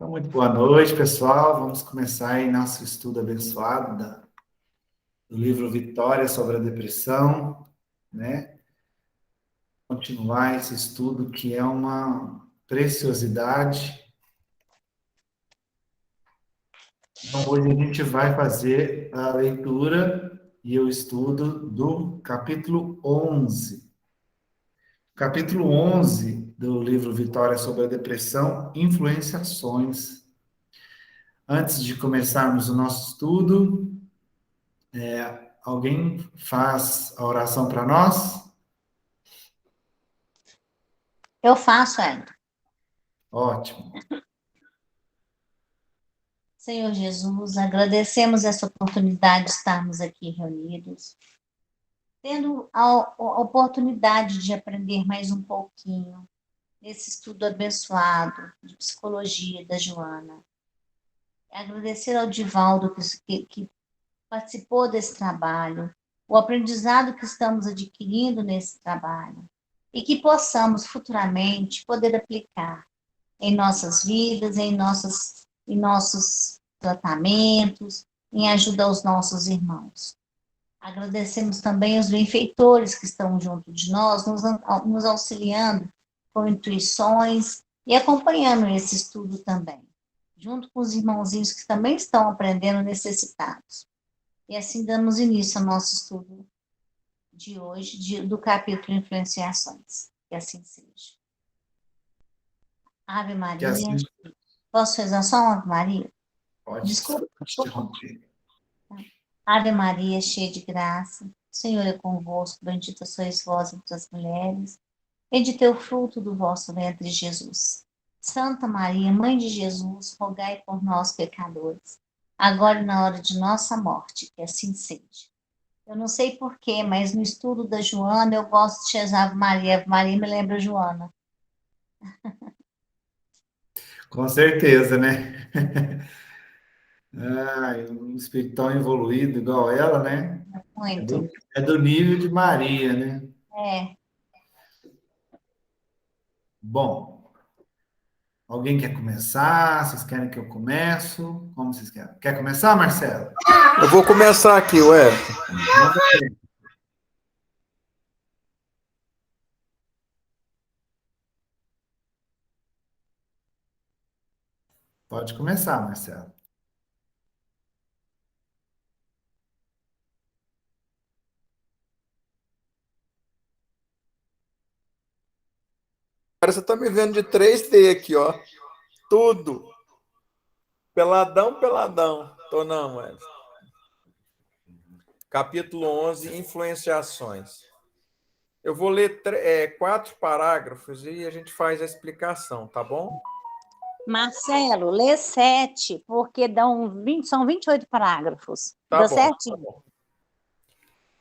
Então, muito boa noite, pessoal. Vamos começar aí nosso estudo abençoado do livro Vitória sobre a Depressão, né? Continuar esse estudo que é uma preciosidade. Então, hoje a gente vai fazer a leitura e o estudo do capítulo 11. Capítulo 11 do livro Vitória sobre a Depressão, Influenciações. Antes de começarmos o nosso estudo, alguém faz a oração para nós? Eu faço, Ellen. Ótimo. Senhor Jesus, agradecemos essa oportunidade de estarmos aqui reunidos, tendo a oportunidade de aprender mais um pouquinho nesse estudo abençoado de psicologia da Joana. Agradecer ao Divaldo que participou desse trabalho, o aprendizado que estamos adquirindo nesse trabalho e que possamos futuramente poder aplicar em nossas vidas, em nossos tratamentos, em ajuda aos nossos irmãos. Agradecemos também os benfeitores que estão junto de nós, nos auxiliando com intuições e acompanhando esse estudo também, junto com os irmãozinhos que também estão aprendendo necessitados. E assim damos início ao nosso estudo de hoje, do capítulo Influenciações. Que assim seja. Ave Que Maria. assim Posso rezar só uma Ave Maria? pode, Desculpa. desculpa te interromper. Ave Maria, cheia de graça, o Senhor é convosco, bendita sois vós entre as mulheres, bendito é o fruto do vosso ventre, Jesus. Santa Maria, Mãe de Jesus, rogai por nós, pecadores, agora e na hora de nossa morte, que assim seja. Eu não sei porquê, mas no estudo da Joana eu gosto de rezar Ave Maria. Ave Maria me lembra Joana. Com certeza, né? Um espírito tão evoluído igual ela, né? É Muito. do nível de Maria, né? É. Bom, alguém quer começar? Vocês querem que eu comece? Como vocês querem? Quer começar, Marcelo? Eu vou começar aqui, ué. Manda ver. Pode começar, Marcelo. Cara, você tá me vendo de 3D aqui, ó. Tudo. Peladão, peladão. Tô não, ué. Capítulo 11, Influenciações. Eu vou ler 4 parágrafos e a gente faz a explicação, tá bom? Marcelo, lê 7, porque são 28 parágrafos. Tá Deu bom, tá certinho? bom.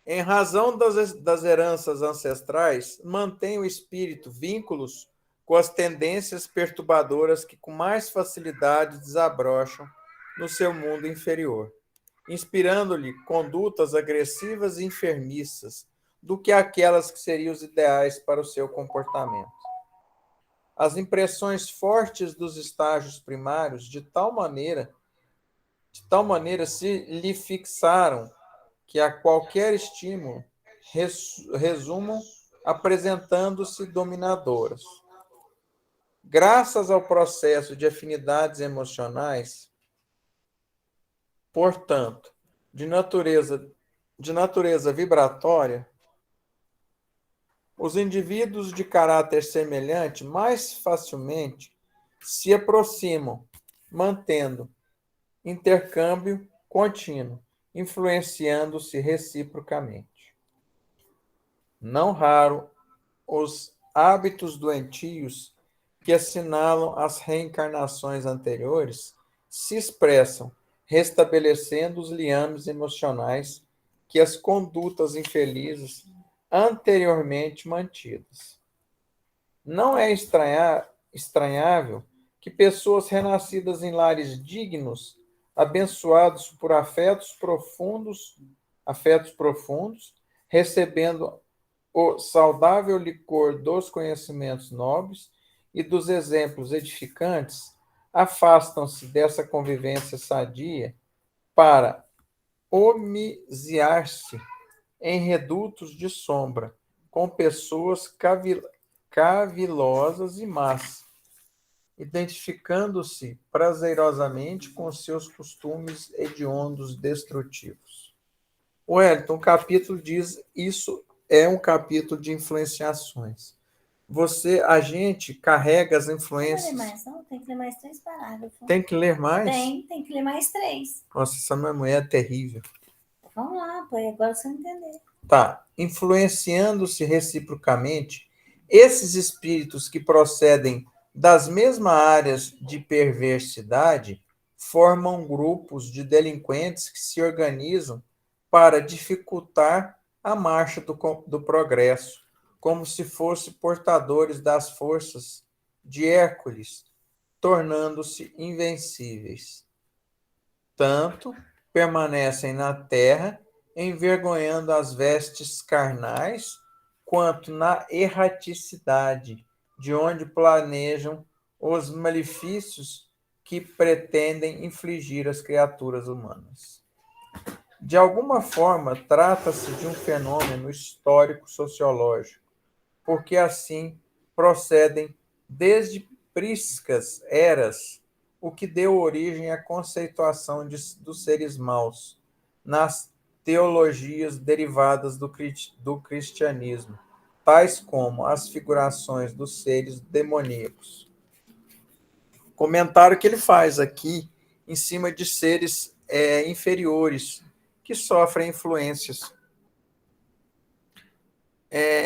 Em razão das heranças ancestrais, mantém o espírito vínculos com as tendências perturbadoras que com mais facilidade desabrocham no seu mundo inferior, inspirando-lhe condutas agressivas e enfermiças do que aquelas que seriam os ideais para o seu comportamento. As impressões fortes dos estágios primários de tal maneira se lhe fixaram que a qualquer estímulo resumam apresentando-se dominadoras. Graças ao processo de afinidades emocionais, portanto, de natureza vibratória, os indivíduos de caráter semelhante mais facilmente se aproximam, mantendo intercâmbio contínuo, influenciando-se reciprocamente. Não raro, os hábitos doentios que assinalam as reencarnações anteriores se expressam, restabelecendo os liames emocionais que as condutas infelizes anteriormente mantidas. Não é estranhável que pessoas renascidas em lares dignos, abençoados por afetos profundos, recebendo o saudável licor dos conhecimentos nobres e dos exemplos edificantes, afastam-se dessa convivência sadia para homiziar-se em redutos de sombra, com pessoas cavilosas e más, identificando-se prazerosamente com seus costumes hediondos destrutivos. Wellington, o capítulo diz, isso é um capítulo de influenciações. A gente carrega as influências... Não ler mais, não? Tem que ler mais 3 parágrafos. Tem que ler mais? Tem que ler mais 3. Nossa, essa minha mulher é terrível. Vamos lá, pô, agora você vai entender. Tá. Influenciando-se reciprocamente, esses espíritos que procedem das mesmas áreas de perversidade formam grupos de delinquentes que se organizam para dificultar a marcha do progresso, como se fossem portadores das forças de Hércules, tornando-se invencíveis. Tanto permanecem na terra, envergonhando as vestes carnais, quanto na erraticidade, de onde planejam os malefícios que pretendem infligir às criaturas humanas. De alguma forma, trata-se de um fenômeno histórico-sociológico, porque assim procedem desde priscas eras, o que deu origem à conceituação dos seres maus nas teologias derivadas do cristianismo, tais como as figurações dos seres demoníacos. Comentário que ele faz aqui em cima de seres inferiores que sofrem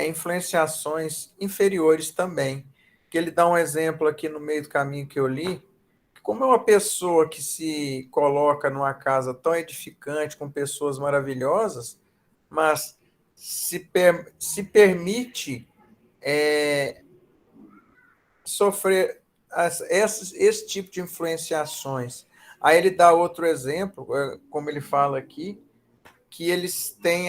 influenciações inferiores também. Que ele dá um exemplo aqui no meio do caminho que eu li, como é uma pessoa que se coloca numa casa tão edificante, com pessoas maravilhosas, mas se permite sofrer esse tipo de influenciações. Aí ele dá outro exemplo, como ele fala aqui, que eles têm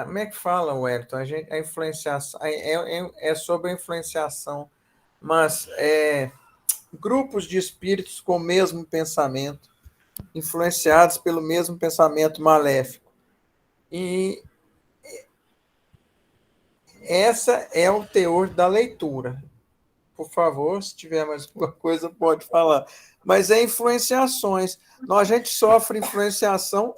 como é que fala, Wellington? A influenciação é sobre a influenciação, mas grupos de espíritos com o mesmo pensamento, influenciados pelo mesmo pensamento maléfico. E essa é o teor da leitura. Por favor, se tiver mais alguma coisa, pode falar. Mas é influenciações. A gente sofre influenciação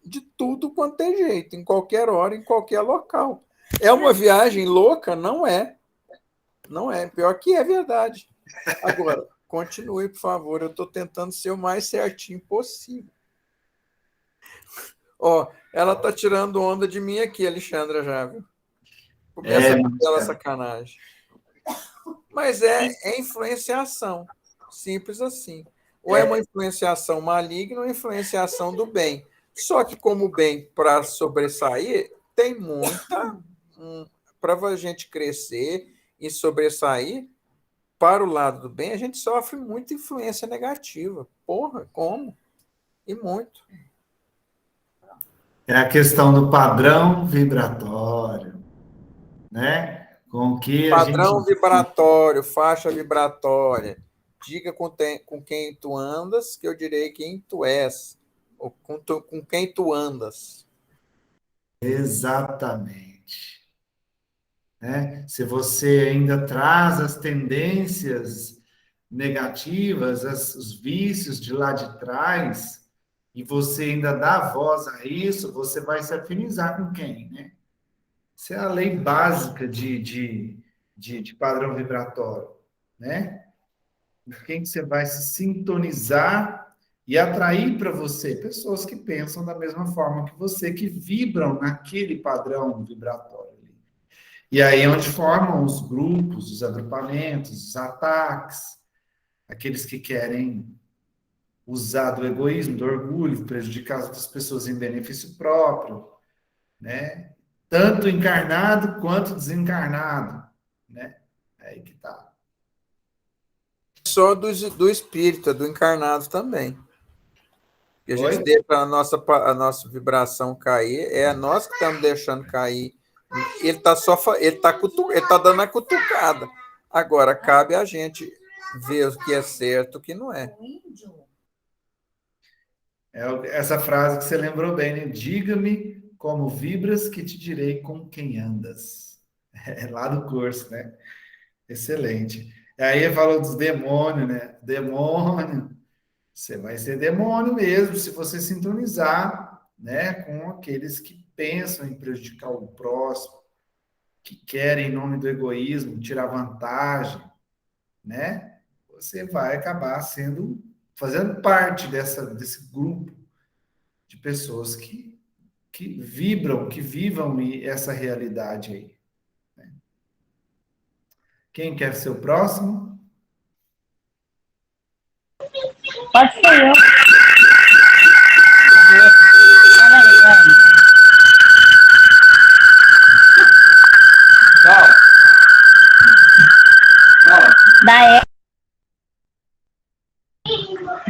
de tudo quanto é jeito, em qualquer hora, em qualquer local. É uma viagem louca? Não é. Não é. Pior que é verdade. Agora, continue, por favor. Eu estou tentando ser o mais certinho possível. Ela está tirando onda de mim aqui, Alexandra, já, viu? Começa pela sacanagem. Mas é influenciação. Simples assim. Ou é uma influenciação maligna ou influenciação do bem. Só que, como o bem, para sobressair, tem muita... para a gente crescer e sobressair, para o lado do bem, a gente sofre muita influência negativa. Porra, como? E muito. É a questão do padrão vibratório, né? Com que Padrão vibratório, faixa vibratória. Diga com quem tu andas, que eu direi quem tu és. Ou com quem tu andas. Exatamente. Né? Se você ainda traz as tendências negativas, os vícios de lá de trás, e você ainda dá voz a isso, você vai se afinizar com quem, né? Isso é a lei básica de padrão vibratório, né? Com quem você vai se sintonizar e atrair para você pessoas que pensam da mesma forma que você, que vibram naquele padrão vibratório. E aí é onde formam os grupos, os agrupamentos, os ataques, aqueles que querem usar do egoísmo, do orgulho, prejudicar as outras pessoas em benefício próprio, né? Tanto encarnado quanto desencarnado, né? É aí que tá. Só do espírito, do encarnado também. Que a gente deixa a nossa vibração cair, é nós que estamos deixando cair. Ele tá dando a cutucada. Agora, cabe a gente ver o que é certo e o que não é. O índio. Essa frase que você lembrou bem, né? Diga-me como vibras que te direi com quem andas. É lá do curso, né? Excelente. Aí falou dos demônios, né? Demônio. Você vai ser demônio mesmo se você sintonizar, né, com aqueles que pensam em prejudicar o próximo, que querem, em nome do egoísmo, tirar vantagem, né? Você vai acabar fazendo parte desse grupo de pessoas que vibram, que vivam essa realidade aí. Quem quer ser o próximo? Pode ser eu.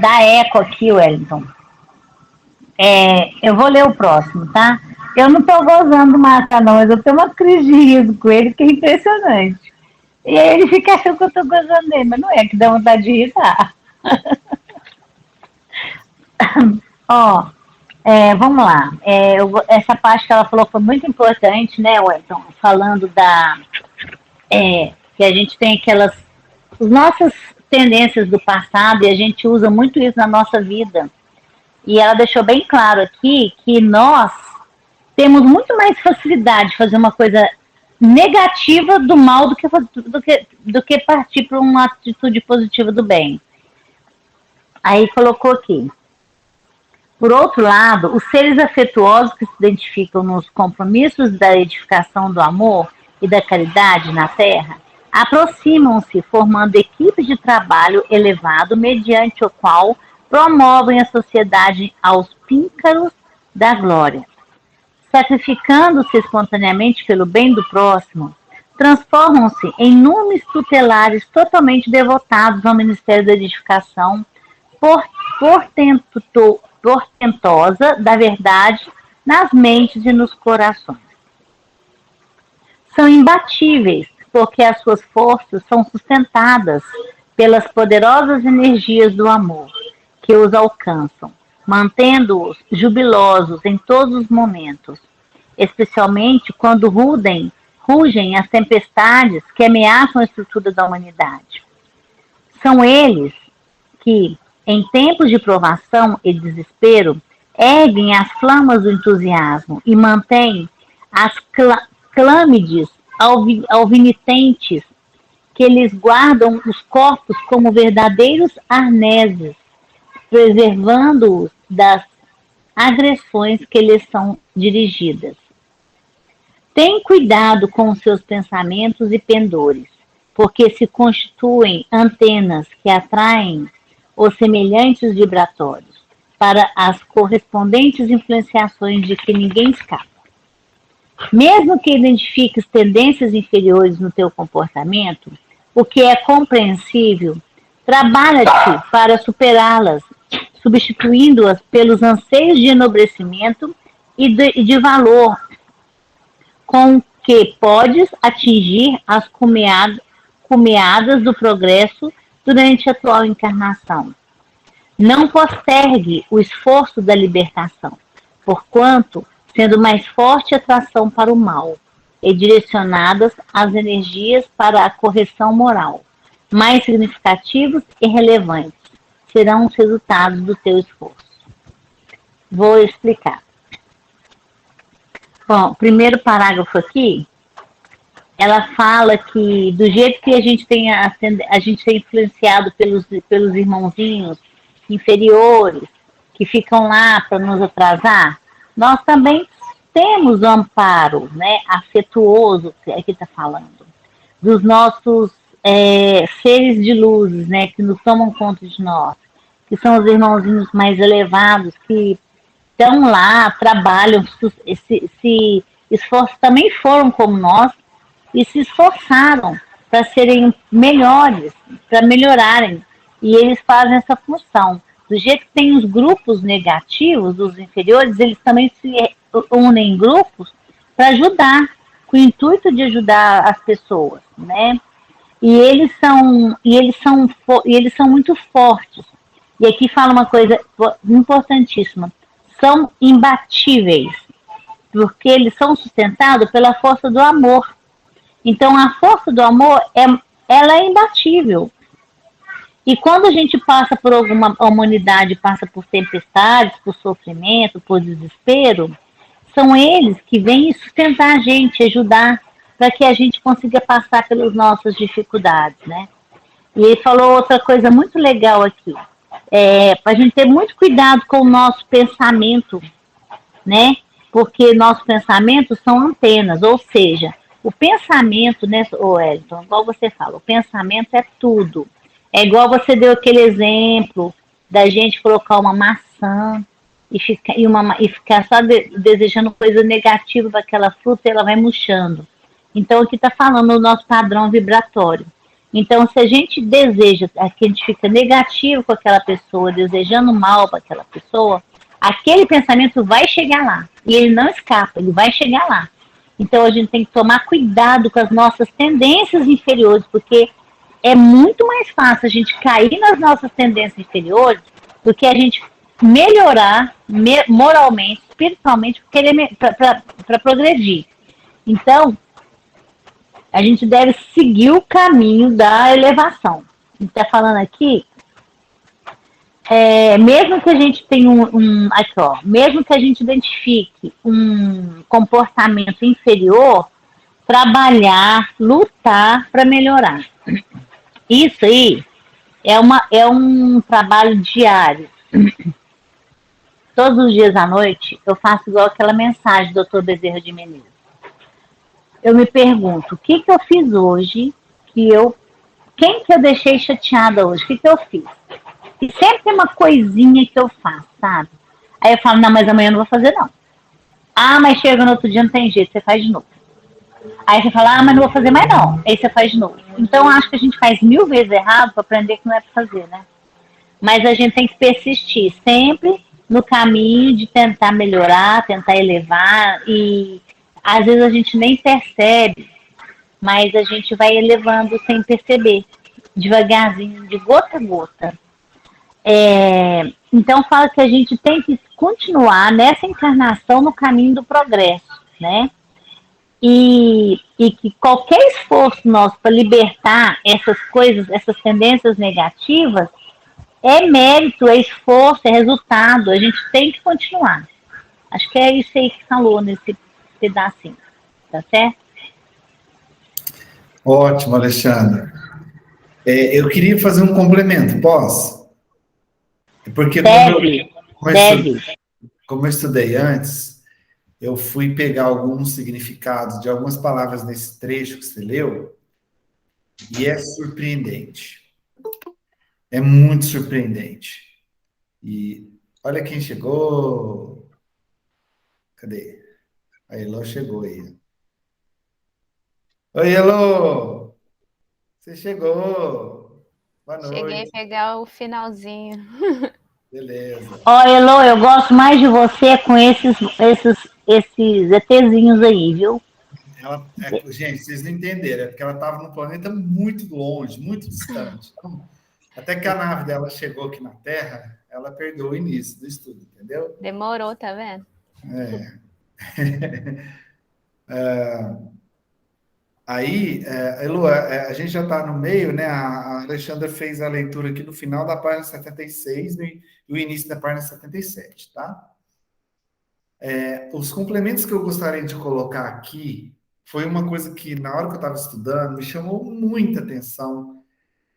Da eco aqui, Wellington. Eu vou ler o próximo, tá? Eu não tô gozando massa, não, mas eu tenho uma crise de riso com ele que é impressionante. E aí ele fica achando que eu tô gozando dele, mas não é, que dá vontade de risar. Ó, vamos lá. Essa parte que ela falou foi muito importante, né, Wellington? Falando que a gente tem as nossas tendências do passado e a gente usa muito isso na nossa vida. E ela deixou bem claro aqui que nós temos muito mais facilidade de fazer uma coisa negativa do mal do que partir para uma atitude positiva do bem. Aí colocou aqui. Por outro lado, os seres afetuosos que se identificam nos compromissos da edificação do amor e da caridade na Terra aproximam-se formando equipes de trabalho elevado mediante o qual promovem a sociedade aos píncaros da glória. Sacrificando-se espontaneamente pelo bem do próximo, transformam-se em numes tutelares totalmente devotados ao Ministério da Edificação, portentosa da verdade nas mentes e nos corações. São imbatíveis, porque as suas forças são sustentadas pelas poderosas energias do amor que os alcançam, mantendo-os jubilosos em todos os momentos, especialmente quando rugem as tempestades que ameaçam a estrutura da humanidade. São eles que, em tempos de provação e desespero, erguem as flamas do entusiasmo e mantêm as clâmides alvinitentes que lhes guardam os corpos como verdadeiros arneses, preservando-os das agressões que lhes são dirigidas. Tem cuidado com os seus pensamentos e pendores, porque se constituem antenas que atraem os semelhantes vibratórios para as correspondentes influenciações de que ninguém escapa. Mesmo que identifiques tendências inferiores no teu comportamento, o que é compreensível, trabalha-te para superá-las, substituindo-as pelos anseios de enobrecimento e de valor com que podes atingir as cumeadas do progresso durante a atual encarnação. Não postergue o esforço da libertação, porquanto, sendo mais forte a atração para o mal e direcionadas as energias para a correção moral, mais significativos e relevantes serão os resultados do teu esforço. Vou explicar. Bom, primeiro parágrafo aqui, ela fala que do jeito que a gente é influenciado pelos irmãozinhos inferiores que ficam lá para nos atrasar, nós também temos o amparo, né, afetuoso, que aqui está falando, dos nossos seres de luzes, né, que nos tomam conta de nós, que são os irmãozinhos mais elevados, que estão lá, trabalham, se esforçam, também foram como nós, e se esforçaram para serem melhores, para melhorarem, e eles fazem essa função. Do jeito que tem os grupos negativos, dos inferiores, eles também se unem em grupos para ajudar, com o intuito de ajudar as pessoas, né? E eles são muito fortes. E aqui fala uma coisa importantíssima: são imbatíveis, porque eles são sustentados pela força do amor. Então, a força do amor ela é imbatível. E quando a gente passa por a humanidade passa por tempestades, por sofrimento, por desespero, são eles que vêm sustentar a gente, ajudar, para que a gente consiga passar pelas nossas dificuldades, né? E ele falou outra coisa muito legal aqui, para a gente ter muito cuidado com o nosso pensamento, né? Porque nossos pensamentos são antenas, ou seja, o pensamento, né, Wellington, igual você fala, o pensamento é tudo. É igual você deu aquele exemplo da gente colocar uma maçã e ficar só desejando coisa negativa para aquela fruta e ela vai murchando. Então, aqui está falando o nosso padrão vibratório. Então, se a gente deseja, que a gente fica negativo com aquela pessoa, desejando mal para aquela pessoa, aquele pensamento vai chegar lá. E ele não escapa, ele vai chegar lá. Então, a gente tem que tomar cuidado com as nossas tendências inferiores, porque é muito mais fácil a gente cair nas nossas tendências inferiores do que a gente melhorar moralmente, espiritualmente, para progredir. Então, a gente deve seguir o caminho da elevação. A gente está falando aqui, mesmo que a gente tenha aqui, ó, mesmo que a gente identifique um comportamento inferior, trabalhar, lutar para melhorar. Isso aí é um trabalho diário. Todos os dias à noite, eu faço igual aquela mensagem do Dr. Bezerra de Menezes. Eu me pergunto, o que eu fiz hoje, quem que eu deixei chateada hoje, o que eu fiz? E sempre tem uma coisinha que eu faço, sabe? Aí eu falo, não, mas amanhã eu não vou fazer não. Ah, mas chega no outro dia, não tem jeito, você faz de novo. Aí você fala, mas não vou fazer mais não. Aí você faz de novo. Então, acho que a gente faz 1000 vezes errado para aprender que não é para fazer, né? Mas a gente tem que persistir sempre no caminho de tentar melhorar, tentar elevar. E às vezes a gente nem percebe, mas a gente vai elevando sem perceber. Devagarzinho, de gota a gota. Então, fala que a gente tem que continuar nessa encarnação no caminho do progresso, né? E que qualquer esforço nosso para libertar essas coisas, essas tendências negativas, é mérito, é esforço, é resultado. A gente tem que continuar. Acho que é isso aí que falou nesse pedacinho. Tá certo? Ótimo, Alexandre. Eu queria fazer um complemento, posso? Porque como eu estudei antes, eu fui pegar alguns significados de algumas palavras nesse trecho que você leu, e é surpreendente. É muito surpreendente. E olha quem chegou. Cadê? A Elô chegou aí. Oi, Elô! Você chegou. Boa Cheguei a noite. pegar o finalzinho. Beleza. Ó, Elô, eu gosto mais de você com esses ETzinhos aí, viu? Gente, vocês não entenderam, é porque ela estava num planeta muito longe, muito distante. Então, até que a nave dela chegou aqui na Terra, ela perdeu o início do estudo, entendeu? Demorou, tá vendo? Aí, Elu, a gente já está no meio, né? A Alexandra fez a leitura aqui no final da página 76 e o início da página 77, tá? Os complementos que eu gostaria de colocar aqui foi uma coisa que, na hora que eu estava estudando, me chamou muita atenção.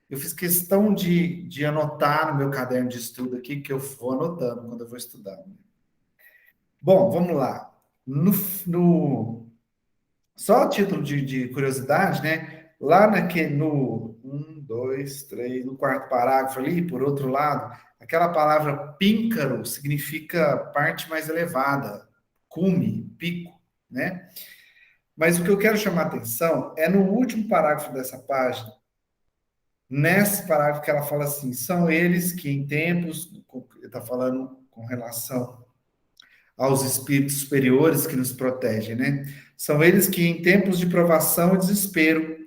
Eu fiz questão de anotar no meu caderno de estudo aqui, que eu vou anotando quando eu vou estudar. Bom, vamos lá. Só a título de curiosidade, né? Lá no 1, 2, 3, no quarto parágrafo ali, por outro lado, aquela palavra píncaro significa parte mais elevada, cume, pico, né? Mas o que eu quero chamar a atenção é no último parágrafo dessa página, nesse parágrafo que ela fala assim, são eles que em tempos, está falando com relação aos espíritos superiores que nos protegem, né? São eles que em tempos de provação e desespero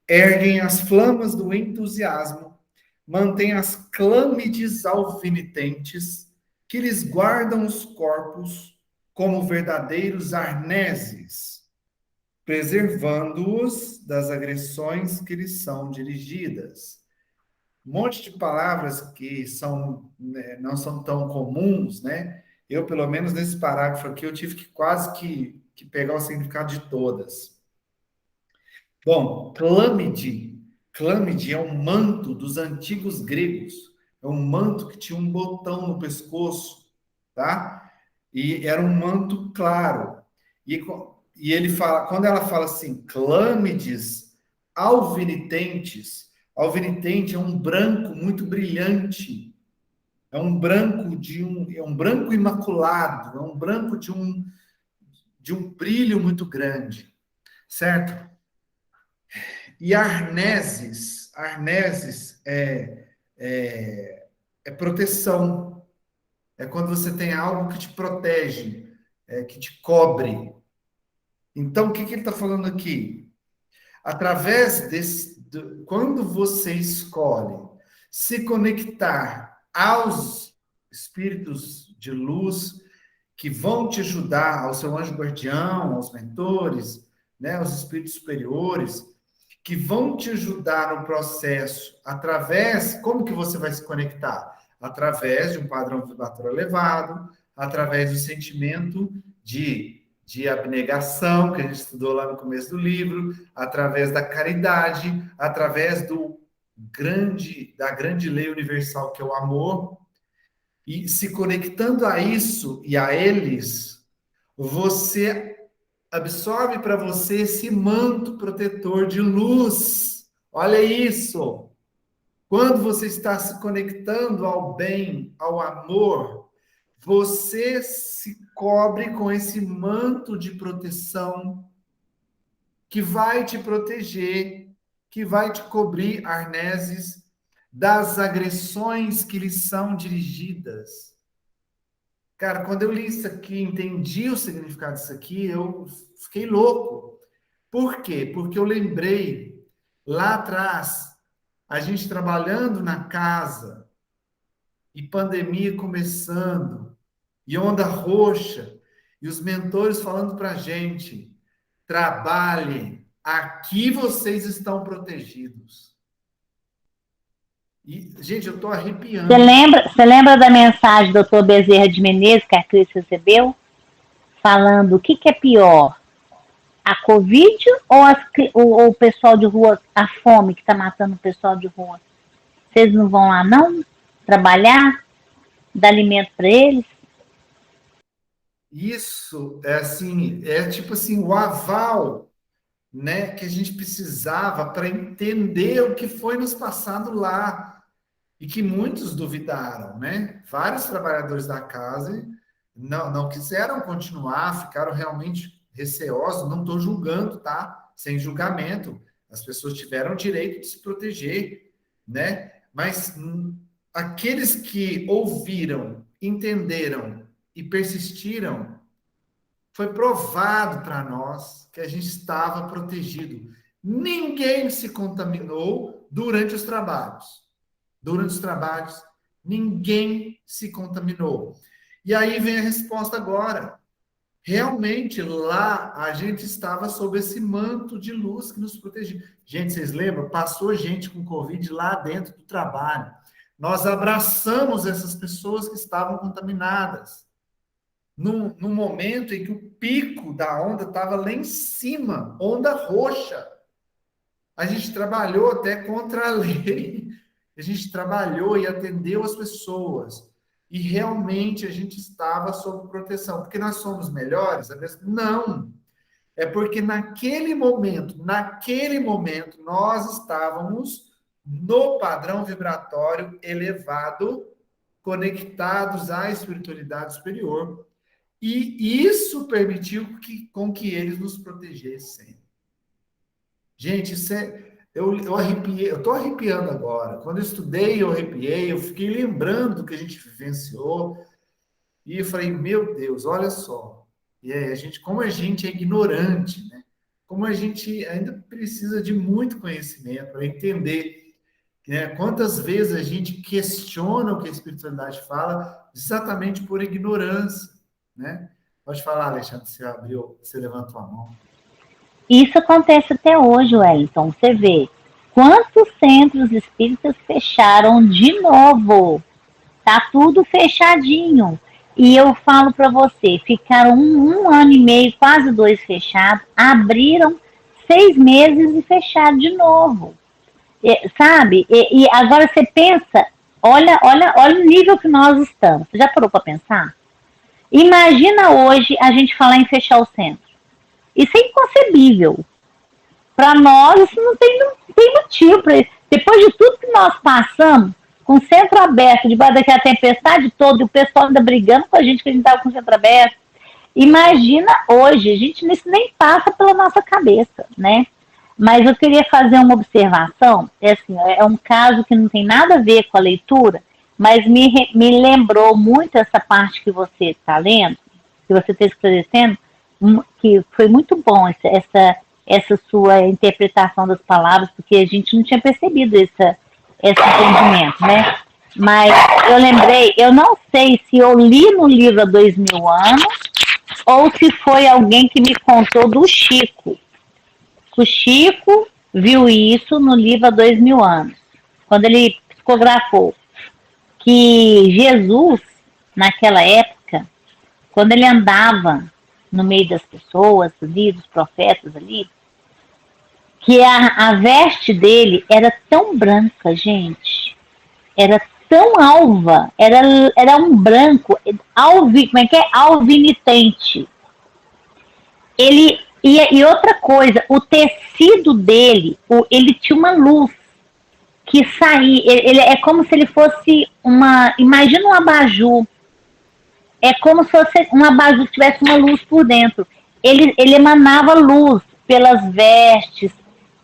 erguem as flamas do entusiasmo, mantêm as clâmides alfinitentes, que lhes guardam os corpos como verdadeiros arneses, preservando-os das agressões que lhes são dirigidas. Um monte de palavras que são, né, não são tão comuns, né? Eu, pelo menos nesse parágrafo aqui, eu tive que quase que pegar o significado de todas. Bom, clâmide. Clâmide é um manto dos antigos gregos. É um manto que tinha um botão no pescoço, tá? E era um manto claro. E ele fala, quando ela fala assim, clâmides alvinitentes, alvinitente é um branco muito brilhante. É um branco imaculado, é um branco de um brilho muito grande, certo? E arneses é proteção. É quando você tem algo que te protege, que te cobre. Então, o que ele está falando aqui? Através quando você escolhe se conectar aos espíritos de luz que vão te ajudar, ao seu anjo guardião, aos mentores, né, aos espíritos superiores, que vão te ajudar no processo através, como que você vai se conectar? Através de um padrão vibratório elevado, através do sentimento de abnegação, que a gente estudou lá no começo do livro, através da caridade, através da grande lei universal que é o amor, e se conectando a isso e a eles, você absorve para você esse manto protetor de luz. Olha isso! Quando você está se conectando ao bem, ao amor, você se cobre com esse manto de proteção que vai te proteger, que vai te cobrir, arneses, das agressões que lhes são dirigidas. Cara, quando eu li isso aqui, entendi o significado disso aqui, eu fiquei louco. Por quê? Porque eu lembrei, lá atrás, a gente trabalhando na casa, e pandemia começando, e onda roxa, e os mentores falando para a gente, trabalhem, aqui vocês estão protegidos. E, gente, eu estou arrepiando. Você lembra da mensagem do Dr. Bezerra de Menezes que a Cris recebeu? Falando o que é pior, a Covid ou o pessoal de rua, a fome que está matando o pessoal de rua? Vocês não vão lá não trabalhar, dar alimento para eles? Isso é assim, é tipo assim, o aval, né, que a gente precisava para entender o que foi nos passado lá e que muitos duvidaram, né? Vários trabalhadores da casa não quiseram continuar, ficaram realmente receosos. Não estou julgando, tá? Sem julgamento. As pessoas tiveram o direito de se proteger, né? Mas aqueles que ouviram, entenderam e persistiram, foi provado para nós que a gente estava protegido. Ninguém se contaminou durante os trabalhos. Durante os trabalhos, ninguém se contaminou. E aí vem a resposta agora. Realmente, lá, a gente estava sob esse manto de luz que nos protegia. Gente, vocês lembram? Passou gente com Covid lá dentro do trabalho. Nós abraçamos essas pessoas que estavam contaminadas. Num momento em que o pico da onda estava lá em cima, onda roxa. A gente trabalhou até contra a lei. A gente trabalhou e atendeu as pessoas. E realmente a gente estava sob proteção. Porque nós somos melhores? Não. É porque naquele momento, nós estávamos no padrão vibratório elevado, conectados à espiritualidade superior. E isso permitiu com que eles nos protegessem. Gente, isso eu arrepiei, eu estou arrepiando agora. Quando eu estudei, eu arrepiei, eu fiquei lembrando do que a gente vivenciou. E eu falei, meu Deus, olha só. E aí, como a gente é ignorante, né? como a gente ainda precisa de muito conhecimento para entender, né? Quantas vezes a gente questiona o que a espiritualidade fala exatamente por ignorância, né? Pode falar, Alexandre, você abriu, você levantou a mão. Isso acontece até hoje, Wellington. Você vê quantos centros espíritas fecharam de novo. Tá tudo fechadinho. E eu falo para você, ficaram um ano e meio, quase 2 fechados, abriram 6 meses e fecharam de novo. Sabe? E agora você pensa, olha o nível que nós estamos. Você já parou para pensar? Imagina hoje a gente falar em fechar o centro. Isso é inconcebível. Para nós, isso não tem motivo para isso. Depois de tudo que nós passamos, com o centro aberto, debaixo daquela tempestade toda, e o pessoal ainda brigando com a gente que a gente estava com o centro aberto. Imagina hoje, a gente isso nem passa pela nossa cabeça, né? Mas eu queria fazer uma observação, assim, é um caso que não tem nada a ver com a leitura, mas me lembrou muito essa parte que você está lendo, que você está esclarecendo, que foi muito bom essa sua interpretação das palavras, porque a gente não tinha percebido esse entendimento, né? Mas eu lembrei, eu não sei se eu li no livro há 2000 anos, ou se foi alguém que me contou do Chico. O Chico viu isso no livro há 2000 anos, quando ele psicografou que Jesus, naquela época, quando ele andava no meio das pessoas, ali, dos profetas ali, que a veste dele era tão branca, gente, era tão alva, era um branco, como é que é? Alvinitente. E outra coisa, o tecido dele, ele tinha uma luz que saía, ele é como se ele fosse imagina um abajur, é como se fosse um abajur que tivesse uma luz por dentro. Ele emanava luz pelas vestes,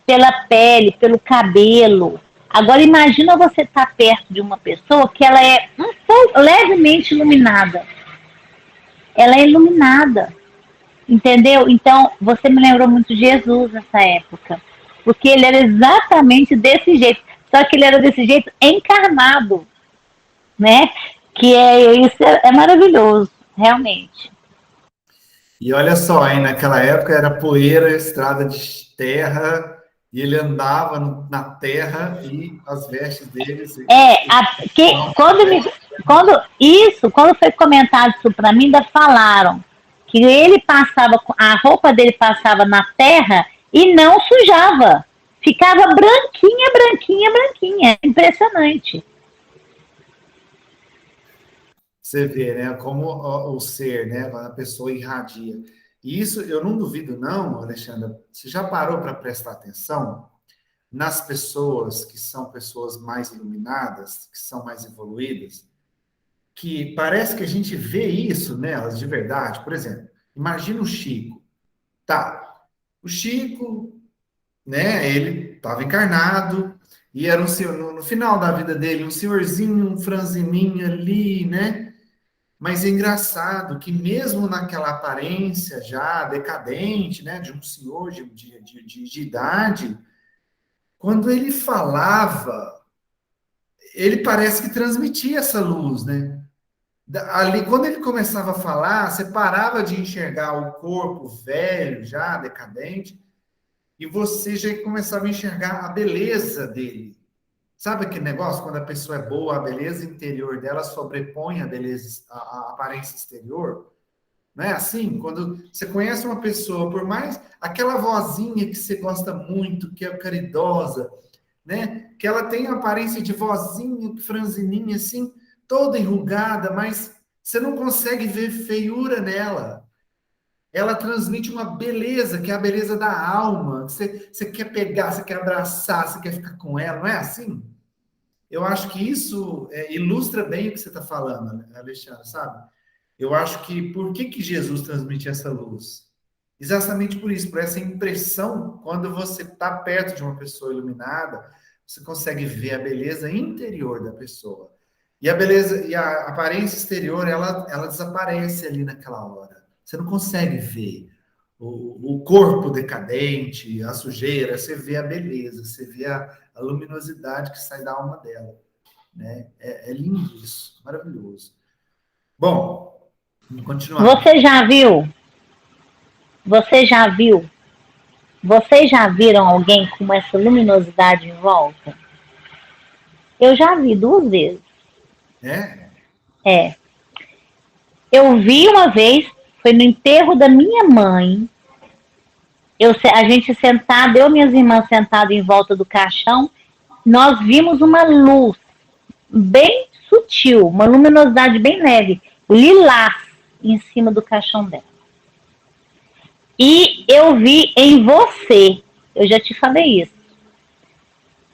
pela pele, pelo cabelo. Agora imagina você estar perto de uma pessoa que ela é levemente iluminada. Ela é iluminada. Entendeu? Então, você me lembrou muito de Jesus nessa época. Porque ele era exatamente desse jeito. Só que ele era desse jeito encarnado. Né? Isso é maravilhoso, realmente. E olha só, hein, naquela época era poeira, estrada de terra, e ele andava na terra e as vestes dele... Quando foi comentado isso para mim, ainda falaram que a roupa dele passava na terra e não sujava. Ficava branquinha, branquinha, branquinha. Impressionante. Você vê, né, como o ser, né, quando a pessoa irradia. E isso, eu não duvido não, Alexandra, você já parou para prestar atenção nas pessoas que são pessoas mais iluminadas, que são mais evoluídas, que parece que a gente vê isso nelas de verdade. Por exemplo, imagina o Chico. Tá, o Chico, né, ele estava encarnado, e era um senhor, no final da vida dele, um senhorzinho, um franzininho ali, né? Mas é engraçado que mesmo naquela aparência já decadente, né, de um senhor de idade, quando ele falava, ele parece que transmitia essa luz, né? Ali, quando ele começava a falar, você parava de enxergar o corpo velho, já decadente, e você já começava a enxergar a beleza dele. Sabe aquele negócio, quando a pessoa é boa, a beleza interior dela sobrepõe a beleza, a aparência exterior? Não é assim? Quando você conhece uma pessoa, por mais aquela vozinha que você gosta muito, que é caridosa, né? Que ela tem a aparência de vozinha, franzininha, assim, toda enrugada, mas você não consegue ver feiura nela. Ela transmite uma beleza, que é a beleza da alma. Você quer pegar, você quer abraçar, você quer ficar com ela, não é assim? Eu acho que isso ilustra bem o que você está falando, Alexandre, sabe? Eu acho que por que Jesus transmite essa luz? Exatamente por isso, por essa impressão, quando você está perto de uma pessoa iluminada, você consegue ver a beleza interior da pessoa. E a beleza e a aparência exterior, ela desaparece ali naquela hora. Você não consegue ver. o corpo decadente, a sujeira, você vê a beleza, você vê a luminosidade que sai da alma dela, né? É lindo isso, maravilhoso. Bom, vamos continuar. Você já viu? Você já viu? Vocês já viram alguém com essa luminosidade em volta? Eu já vi 2 vezes. É? É. Eu vi uma vez, foi no enterro da minha mãe. A gente sentado, eu e minhas irmãs sentadas em volta do caixão, nós vimos uma luz bem sutil, uma luminosidade bem leve, lilás, em cima do caixão dela. E eu vi em você, eu já te falei isso,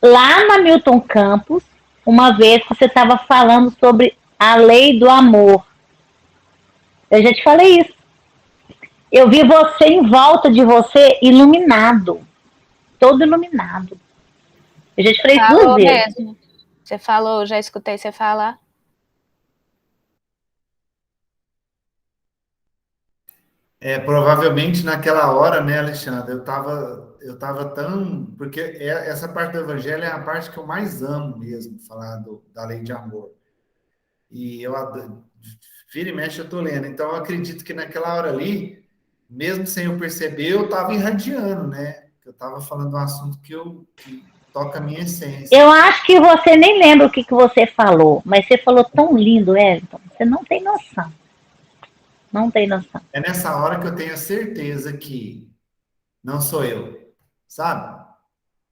lá na Milton Campos, uma vez que você estava falando sobre a lei do amor. Eu já te falei isso. Eu vi você em volta de você iluminado, todo iluminado. Eu já te falei 2 Falou vezes. mesmo. Você falou, já escutei você falar. Provavelmente naquela hora, né, Alexandre, eu tava tão, porque essa parte do evangelho é a parte que eu mais amo mesmo, falar da lei de amor. E vira e mexe eu tô lendo. Então eu acredito que naquela hora ali, mesmo sem eu perceber, eu tava irradiando, né? Eu tava falando um assunto que toca a minha essência. Eu acho que você nem lembra o que você falou, mas você falou tão lindo, Elton. Você não tem noção. Não tem noção. É nessa hora que eu tenho a certeza que não sou eu, sabe?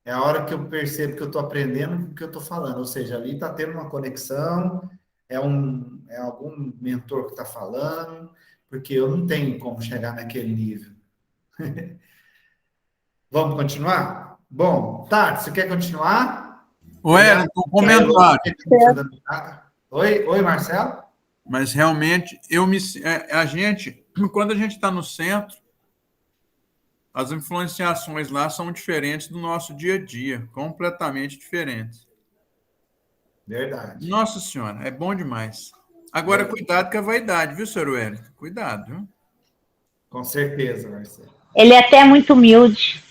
É a hora que eu percebo que eu estou aprendendo o que eu estou falando. Ou seja, ali está tendo uma conexão, é algum mentor que está falando, porque eu não tenho como chegar naquele nível. Vamos continuar? Bom, Tati, você quer continuar? Wellington, um comentário. Oi, Marcelo? Mas realmente, quando a gente está no centro, as influenciações lá são diferentes do nosso dia a dia, completamente diferentes. Verdade. Nossa Senhora, é bom demais. Agora, cuidado com a vaidade, viu, senhor Wellington? Cuidado, viu? Com certeza, Marcelo. Ele é até muito humilde.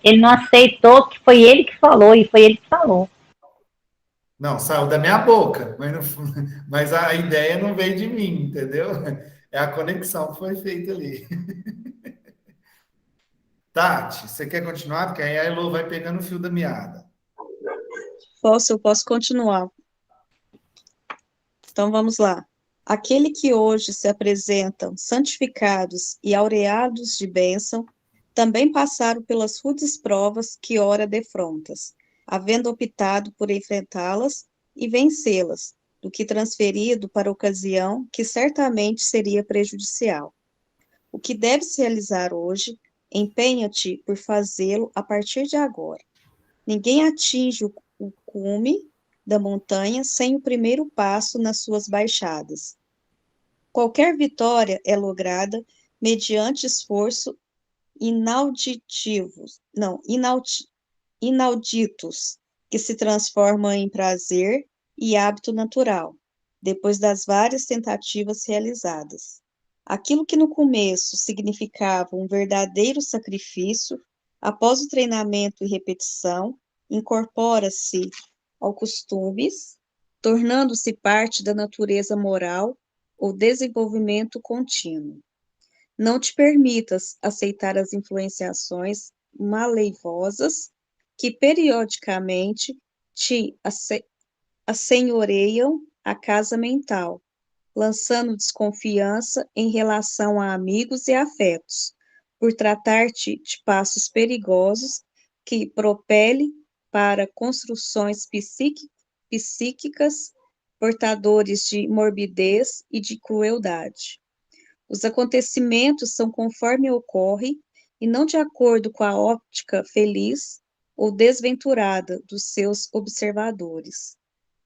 Ele não aceitou que foi ele que falou, e foi ele que falou. Não, saiu da minha boca, mas a ideia não veio de mim, entendeu? É a conexão que foi feita ali. Tati, você quer continuar? Porque aí a Elo vai pegando o fio da meada. Eu posso continuar. Então vamos lá. Aquele que hoje se apresentam santificados e aureados de bênção, também passaram pelas rudes provas que ora defrontas, havendo optado por enfrentá-las e vencê-las, do que transferido para ocasião que certamente seria prejudicial. O que deves realizar hoje, empenha-te por fazê-lo a partir de agora. Ninguém atinge o cume da montanha sem o primeiro passo nas suas baixadas. Qualquer vitória é lograda mediante esforço inauditos, que se transformam em prazer e hábito natural, depois das várias tentativas realizadas. Aquilo que no começo significava um verdadeiro sacrifício, após o treinamento e repetição, incorpora-se ao costumes, tornando-se parte da natureza moral ou desenvolvimento contínuo. Não te permitas aceitar as influenciações maleivosas que periodicamente te assenhoreiam a casa mental, lançando desconfiança em relação a amigos e afetos, por tratar-te de passos perigosos que propelem para construções psíquicas portadores de morbidez e de crueldade. Os acontecimentos são conforme ocorre e não de acordo com a óptica feliz ou desventurada dos seus observadores.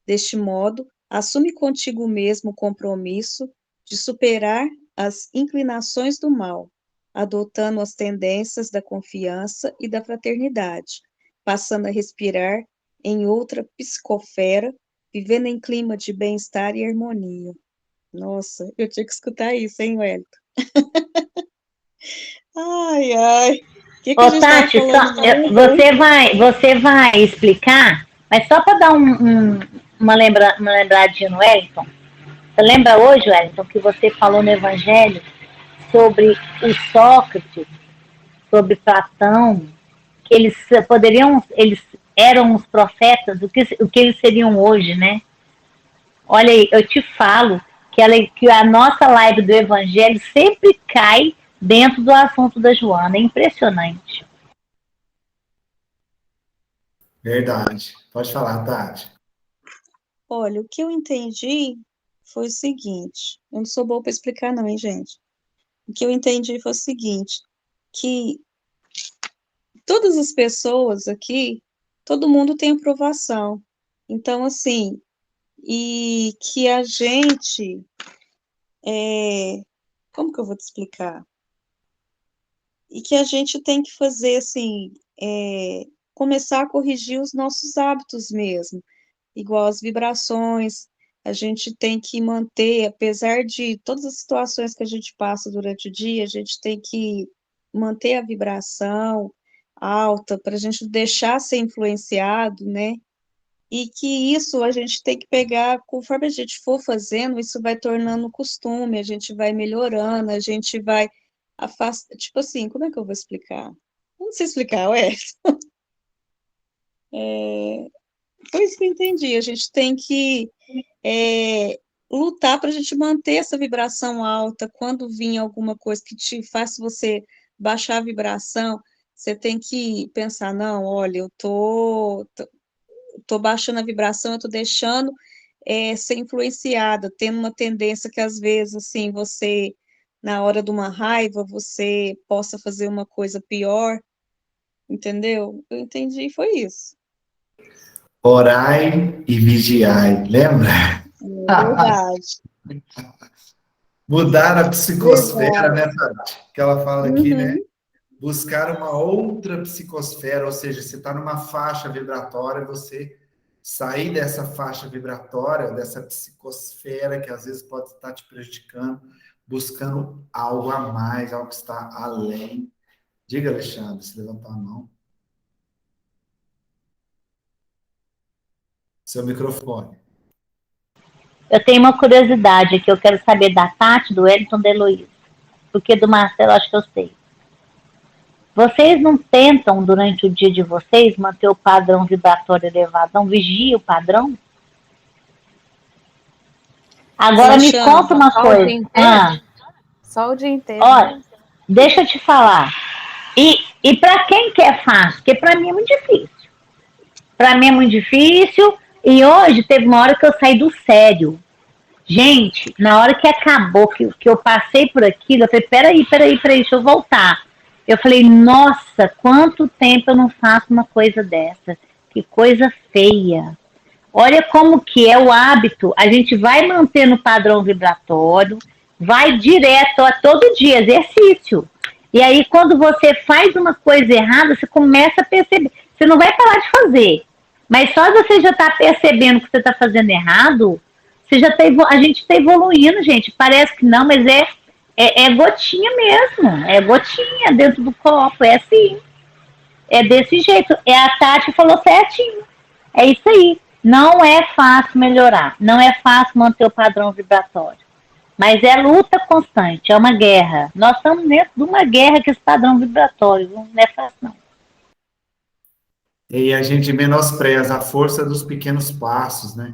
Deste modo, assume contigo mesmo o compromisso de superar as inclinações do mal, adotando as tendências da confiança e da fraternidade, passando a respirar em outra psicosfera, vivendo em clima de bem-estar e harmonia. Nossa, eu tinha que escutar isso, hein, Wellington? Ai, ai. O que Ô, a gente estava Tati, falando mesmo? você vai explicar, mas só para dar uma lembradinha no Wellington. Você lembra hoje, Wellington, que você falou no Evangelho sobre o Sócrates, sobre Platão, que eles eram os profetas, o que eles seriam hoje, né? Olha aí, eu te falo que a nossa live do Evangelho sempre cai dentro do assunto da Joana. É impressionante. Verdade. Pode falar, Tati. Olha, o que eu entendi foi o seguinte. Eu não sou boa para explicar, não, hein, gente? O que eu entendi foi o seguinte, que todas as pessoas aqui, todo mundo tem aprovação. Então, assim, e que a gente, como que eu vou te explicar? E que a gente tem que fazer, assim, começar a corrigir os nossos hábitos mesmo, igual as vibrações, a gente tem que manter, apesar de todas as situações que a gente passa durante o dia, a gente tem que manter a vibração alta para a gente deixar ser influenciado, né? E que isso a gente tem que pegar, conforme a gente for fazendo, isso vai tornando costume, a gente vai melhorando, a gente vai afastar, tipo assim, como é que eu vou explicar? Não sei explicar, ué. Foi isso que eu entendi, a gente tem que lutar para a gente manter essa vibração alta, quando vir alguma coisa que te faça você baixar a vibração, você tem que pensar, não, olha, eu tô baixando a vibração, eu tô deixando ser influenciada, tendo uma tendência que às vezes, assim, você, na hora de uma raiva, você possa fazer uma coisa pior, entendeu? Eu entendi, foi isso. Orai e vigiai. Lembra? É verdade, Mudar a psicosfera, verdade. né, Tati? Que ela fala aqui, né? Uhum. Buscar uma outra psicosfera, ou seja, você está numa faixa vibratória, você sair dessa faixa vibratória, dessa psicosfera que às vezes pode estar te prejudicando, buscando algo a mais, algo que está além. Diga, Alexandre, se levantar a mão. Seu microfone. Eu tenho uma curiosidade aqui, eu quero saber da Tati, do Wellington, da Heloísa, porque do Marcelo acho que eu sei. Vocês não tentam, durante o dia de vocês, manter o padrão vibratório elevado? Não vigia o padrão? Agora me conta Alexandre, uma Só o dia coisa. inteiro? Só o dia inteiro Olha, mesmo? deixa eu te falar. E para quem quer fácil? Porque para mim é muito difícil. Para mim é muito difícil. E hoje teve uma hora que eu saí do sério. Gente, na hora que acabou, que eu passei por aquilo, eu falei, peraí, deixa eu voltar. Eu falei, nossa, quanto tempo eu não faço uma coisa dessa. Que coisa feia. Olha como que é o hábito. A gente vai manter no padrão vibratório, vai direto a todo dia, exercício. E aí, quando você faz uma coisa errada, você começa a perceber. Você não vai parar de fazer. Mas só você já está percebendo que você está fazendo errado, você já tá, a gente está evoluindo, gente. Parece que não, mas é gotinha mesmo. É gotinha dentro do copo. É assim. É desse jeito. A Tati falou certinho. É isso aí. Não é fácil melhorar. Não é fácil manter o padrão vibratório. Mas é luta constante. É uma guerra. Nós estamos dentro de uma guerra com esse padrão vibratório. Não é fácil, não. E a gente menospreza a força dos pequenos passos, né?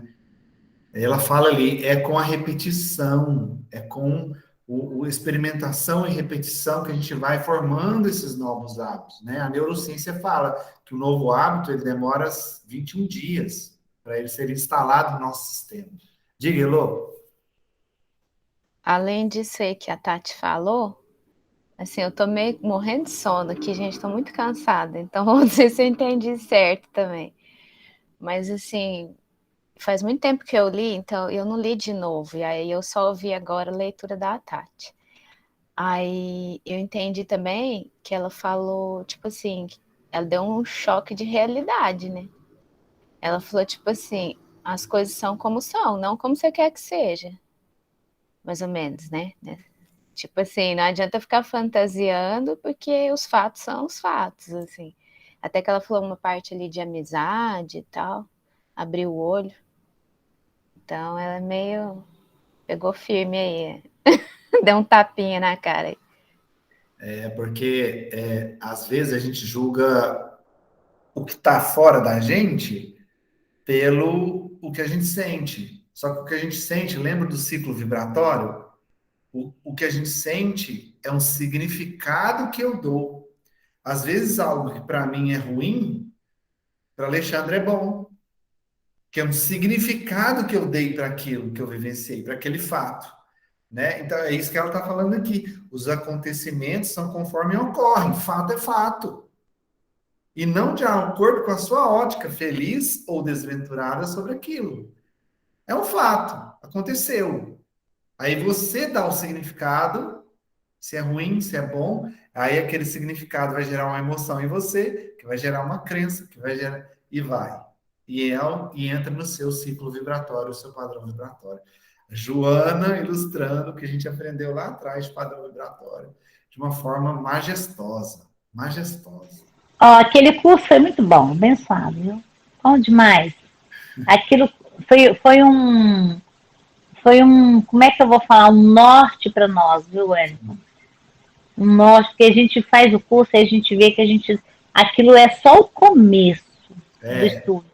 Ela fala ali, é com a repetição, é com o experimentação e repetição que a gente vai formando esses novos hábitos, né? A neurociência fala que o novo hábito ele demora 21 dias para ele ser instalado no nosso sistema. Diga, Elô. Além disso aí que a Tati falou, assim, eu tô meio morrendo de sono aqui, gente, tô muito cansada, então não sei se eu entendi certo também. Mas, assim, faz muito tempo que eu li, então eu não li de novo, e aí eu só ouvi agora a leitura da Tati. Aí eu entendi também que ela falou, tipo assim, ela deu um choque de realidade, né? Ela falou, tipo assim, as coisas são como são, não como você quer que seja. Mais ou menos, né? Tipo assim, não adianta ficar fantasiando, porque os fatos são os fatos, assim. Até que ela falou uma parte ali de amizade e tal, abriu o olho. Então ela meio pegou firme aí, deu um tapinha na cara. Porque às vezes a gente julga o que está fora da gente pelo o que a gente sente. Só que o que a gente sente, lembra do ciclo vibratório? O que a gente sente é um significado que eu dou. Às vezes algo que para mim é ruim, para Alexandre é bom, que é um significado que eu dei para aquilo que eu vivenciei, para aquele fato, né? Então é isso que ela está falando aqui. Os acontecimentos são conforme ocorrem, fato é fato. E não de acordo com a sua ótica, feliz ou desventurada sobre aquilo. É um fato, aconteceu. Aí você dá o significado, se é ruim, se é bom, aí aquele significado vai gerar uma emoção em você, que vai gerar uma crença, que vai gerar. E vai. E entra no seu ciclo vibratório, o seu padrão vibratório. Joana ilustrando o que a gente aprendeu lá atrás de padrão vibratório, de uma forma majestosa. Majestosa. Ó, aquele curso foi muito bom, abençoado, viu? Bom demais. Aquilo foi um, como é que eu vou falar? Um norte para nós, viu, Wellington? Um norte, porque a gente faz o curso e a gente vê que aquilo é só o começo do É, estudo.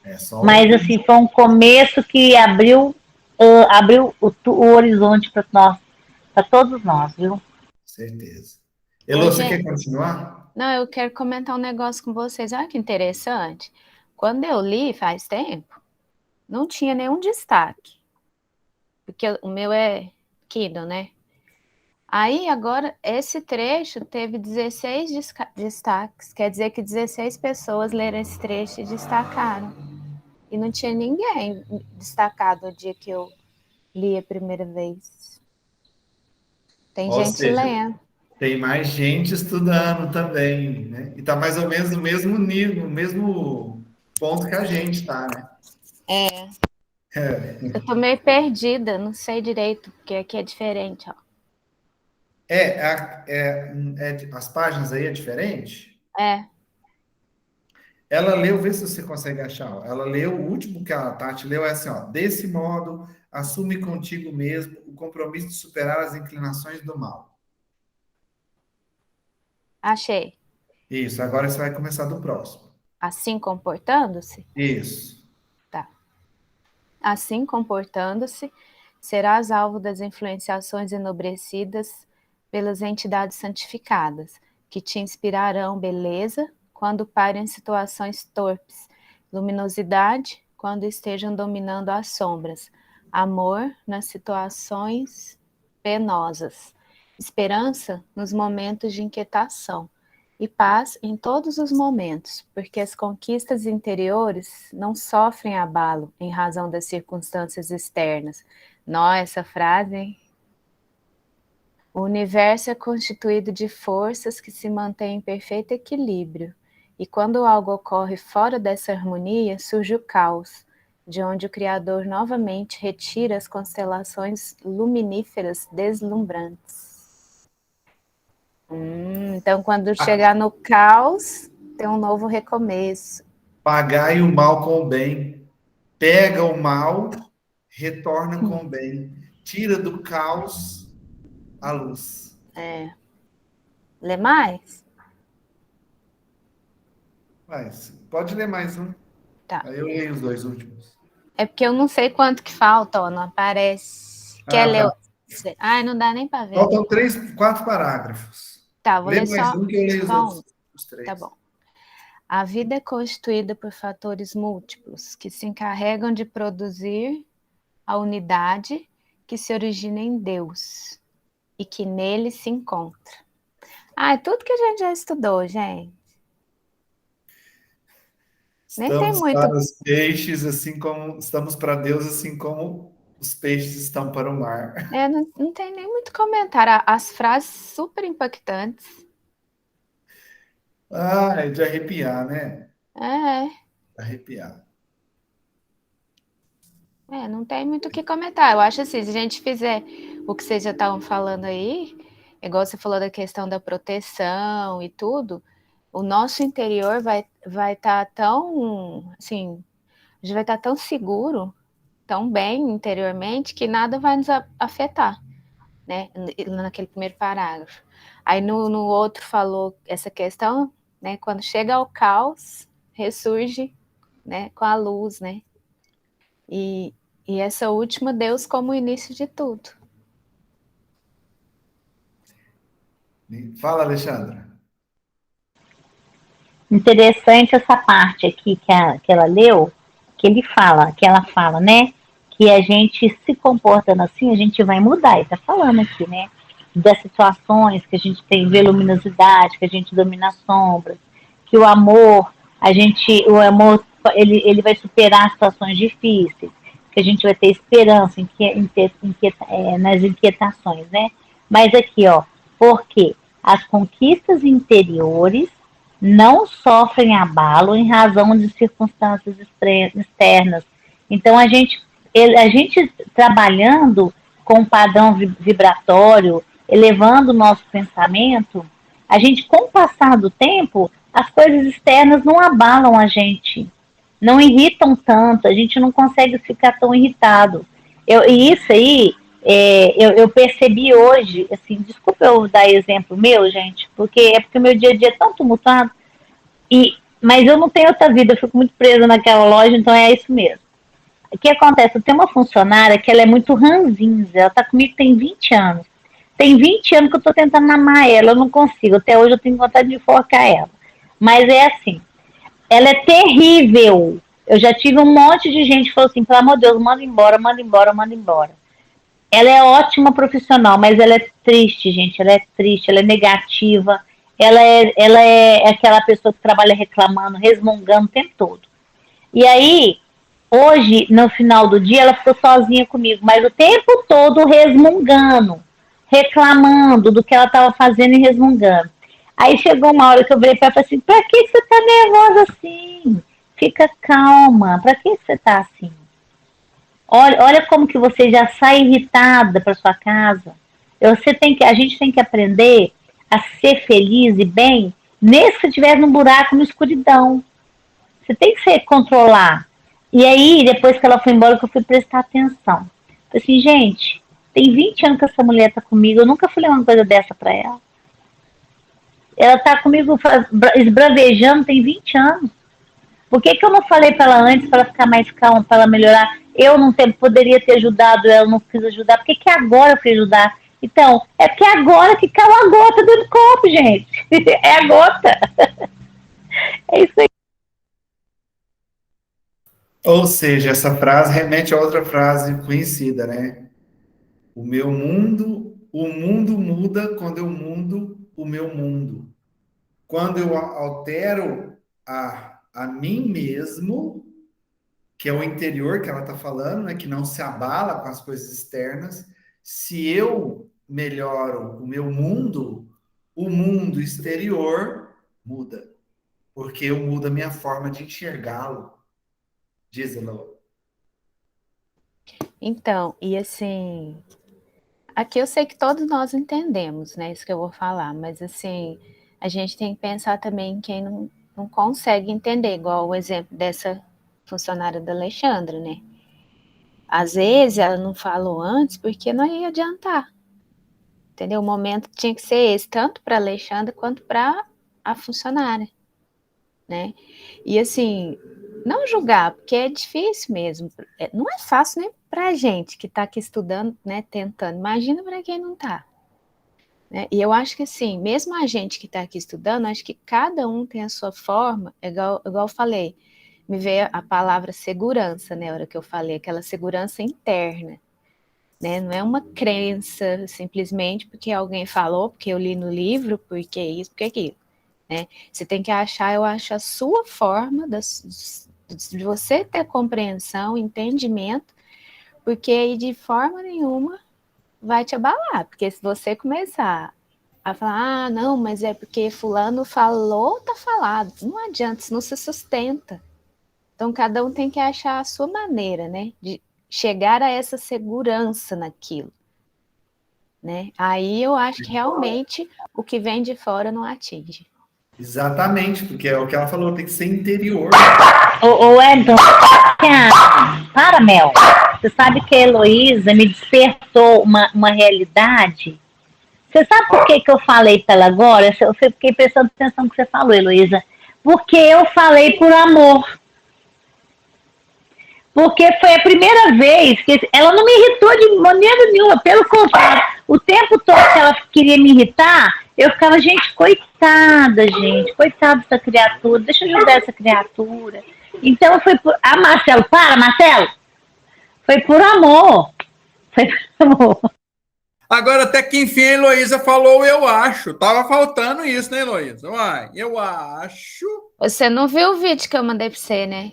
é só Mas, o. assim, foi um começo que abriu o horizonte para nós, para todos nós, viu? Certeza. Ô, Elô, você gente, quer continuar? não, eu quero comentar um negócio com vocês. Olha que interessante. Quando eu li faz tempo, não tinha nenhum destaque. Porque o meu é Kindle, né? Aí agora esse trecho teve 16 destaques, quer dizer que 16 pessoas leram esse trecho e destacaram. E não tinha ninguém destacado o dia que eu li a primeira vez. Tem Ou gente seja, lendo. tem mais gente estudando também, né? E tá mais ou menos no mesmo nível, no mesmo ponto que a gente tá, né? Eu tô meio perdida, não sei direito, porque aqui é diferente, ó. As páginas aí é diferente. É, Ela leu, vê se você consegue achar. Ó. Ela leu, o último que a Tati leu é assim, ó. Desse modo, assume contigo mesmo o compromisso de superar as inclinações do mal. achei. Isso, agora você vai começar do próximo. Assim comportando-se? Isso. Tá. Assim comportando-se, serás alvo das influenciações enobrecidas pelas entidades santificadas, que te inspirarão beleza quando parem situações torpes, luminosidade quando estejam dominando as sombras, amor nas situações penosas, esperança nos momentos de inquietação e paz em todos os momentos, porque as conquistas interiores não sofrem abalo em razão das circunstâncias externas. Nó, essa frase, hein? O universo é constituído de forças que se mantêm em perfeito equilíbrio, e quando algo ocorre fora dessa harmonia, surge o caos, de onde o Criador novamente retira as constelações luminíferas deslumbrantes. Então, quando chegar no caos, tem um novo recomeço. Pagai o mal com o bem. Pega o mal, retorna com o bem. Tira do caos a luz. Lê mais? Mas pode ler mais um. Tá. Aí eu leio os dois últimos. É porque eu não sei quanto que falta, ó, não aparece. Quer ler? Tá. Ai, não dá nem para ver. Faltam 4 parágrafos. Tá, vou Lê ler mais só, um que eu leio os só um. outros os três. Tá bom. A vida é constituída por fatores múltiplos que se encarregam de produzir a unidade que se origina em Deus e que nele se encontra. Ah, é tudo que a gente já estudou, gente. Nem tem Estamos muito. para os peixes, assim como estamos para Deus, assim como os peixes estão para o mar. Não tem nem muito comentário. As frases super impactantes. Ah, é de arrepiar, né? É. Arrepiar. Não tem muito o que comentar. Eu acho assim, se a gente fizer o que vocês já estavam falando aí, igual você falou da questão da proteção e tudo, o nosso interior vai estar tão, assim, a gente vai estar tão seguro, tão bem interiormente, que nada vai nos afetar, né? Naquele primeiro parágrafo. Aí no outro falou essa questão, né? Quando chega ao caos, ressurge, né? Com a luz, né? E essa última, Deus como o início de tudo. Fala, Alexandra. Interessante essa parte aqui que ela leu, que ela fala, né? Que a gente se comportando assim, a gente vai mudar. E tá falando aqui, né? Das situações que a gente tem, vê luminosidade, que a gente domina as sombras, que o amor, ele vai superar as situações difíceis, que a gente vai ter esperança nas inquietações, né? Mas aqui, ó, porque as conquistas interiores não sofrem abalo em razão de circunstâncias externas. Então, a gente trabalhando com um padrão vibratório, elevando o nosso pensamento, a gente, com o passar do tempo, as coisas externas não abalam a gente, não irritam tanto, a gente não consegue ficar tão irritado. E isso aí, eu percebi hoje, assim, desculpa eu dar exemplo meu, gente, porque o meu dia a dia é tão tumultuado, mas eu não tenho outra vida, eu fico muito presa naquela loja, então é isso mesmo. O que acontece? Eu tenho uma funcionária que ela é muito ranzinza, ela está comigo tem 20 anos. Tem 20 anos que eu estou tentando amar ela, eu não consigo, até hoje eu tenho vontade de enforcar ela. Mas é assim, ela é terrível. Eu já tive um monte de gente que falou assim, pelo amor de Deus, manda embora, manda embora, manda embora. Ela é ótima profissional, mas ela é triste, gente. Ela é triste, ela é negativa. Ela é aquela pessoa que trabalha reclamando, resmungando o tempo todo. E aí, hoje, no final do dia, ela ficou sozinha comigo, mas o tempo todo resmungando, reclamando do que ela estava fazendo e resmungando. Aí chegou uma hora que eu virei para ela e falei assim, pra que você tá nervosa assim? Fica calma, pra que você tá assim? Olha como que você já sai irritada para sua casa. A gente tem que aprender a ser feliz e bem, mesmo que você estiver num buraco, na escuridão. Você tem que se controlar. E aí, depois que ela foi embora, que eu fui prestar atenção. Falei assim, gente, tem 20 anos que essa mulher tá comigo, eu nunca falei uma coisa dessa para ela. Ela tá comigo esbravejando tem 20 anos. Por que eu não falei para ela antes, para ela ficar mais calma, para ela melhorar? Eu não poderia ter ajudado ela, não quis ajudar. Por que agora eu fui ajudar? Então, é porque é agora que caiu a gota dentro do copo, gente. É a gota. É isso aí. Ou seja, essa frase remete a outra frase conhecida, né? O mundo muda quando eu mudo o meu mundo. Quando eu altero a mim mesmo, que é o interior que ela está falando, né? Que não se abala com as coisas externas. Se eu melhoro o mundo exterior muda. Porque eu mudo a minha forma de enxergá-lo, diz ela. Então, e assim, aqui eu sei que todos nós entendemos, né, isso que eu vou falar, mas assim, a gente tem que pensar também em quem não consegue entender, igual o exemplo dessa funcionária da Alexandra, né? Às vezes ela não falou antes porque não ia adiantar, entendeu? O momento tinha que ser esse, tanto para a Alexandra quanto para a funcionária, né? E assim, não julgar, porque é difícil mesmo, não é fácil nem para a gente que está aqui estudando, né, tentando, imagina para quem não está. Né? E eu acho que assim, mesmo a gente que está aqui estudando, acho que cada um tem a sua forma, igual eu falei, me veio a palavra segurança, né, na hora que eu falei, aquela segurança interna, né, não é uma crença simplesmente porque alguém falou, porque eu li no livro, porque isso, porque aquilo, né, você tem que achar, eu acho, a sua forma de você ter compreensão, entendimento, porque aí de forma nenhuma vai te abalar, porque se você começar a falar, ah, não, mas é porque fulano falou, tá falado, não adianta, isso não se sustenta. Então, cada um tem que achar a sua maneira, né, de chegar a essa segurança naquilo, né? Aí eu acho que realmente o que vem de fora não atinge. Exatamente, porque é o que ela falou, tem que ser interior. Ô Edson, para, Mel. Você sabe que a Heloísa me despertou uma realidade. Você sabe por que eu falei para ela agora? Eu fiquei prestando atenção no que você falou, Heloísa. Porque eu falei por amor. Porque foi a primeira vez que ela não me irritou de maneira nenhuma, pelo contrário, o tempo todo que ela queria me irritar, eu ficava, gente, coitada dessa criatura, deixa eu ajudar essa criatura. Então foi por. Ah, Marcelo, para, Marcelo! Foi por amor. Foi por amor. Agora, até que enfim, a Heloísa falou, eu acho. Tava faltando isso, né, Heloísa? Uai, eu acho. Você não viu o vídeo que eu mandei para você, né?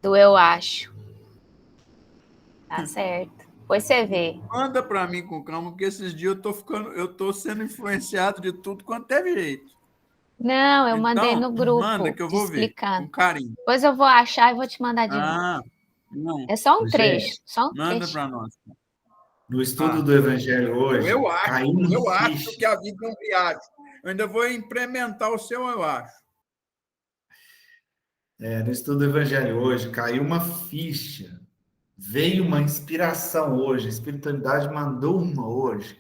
Do eu acho. Tá certo. Depois você vê. Manda para mim com calma, porque esses dias eu tô sendo influenciado de tudo quanto é jeito. Não, eu Então, mandei no grupo. Manda que eu vou ver, com carinho. Depois eu vou achar e vou te mandar de novo. Não. É só um trecho. Só um Manda trecho. para nós. No estudo do Evangelho hoje, Eu acho ficha. que a vida é um viagem. Eu ainda vou implementar o seu, eu acho. No estudo do Evangelho hoje, caiu uma ficha. Veio uma inspiração hoje. A espiritualidade mandou uma hoje.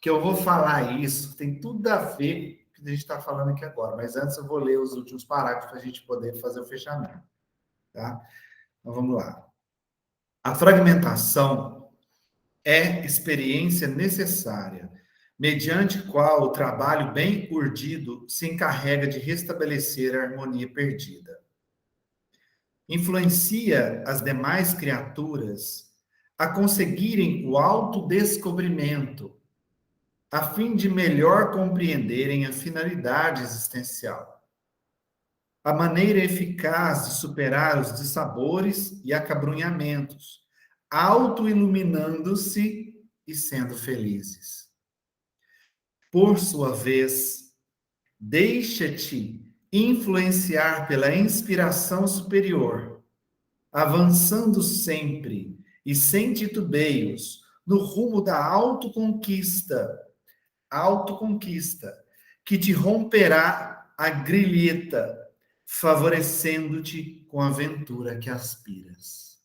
Que eu vou falar isso, tem tudo a ver com o que a gente está falando aqui agora. Mas antes eu vou ler os últimos parágrafos para a gente poder fazer o fechamento. Tá? Então vamos lá. A fragmentação é experiência necessária, mediante qual o trabalho bem urdido se encarrega de restabelecer a harmonia perdida. Influencia as demais criaturas a conseguirem o autodescobrimento, a fim de melhor compreenderem a finalidade existencial, a maneira eficaz de superar os dissabores e acabrunhamentos, auto-iluminando-se e sendo felizes. Por sua vez, deixa-te influenciar pela inspiração superior, avançando sempre e sem titubeios no rumo da autoconquista, que te romperá a grilheta, favorecendo-te com a aventura que aspiras.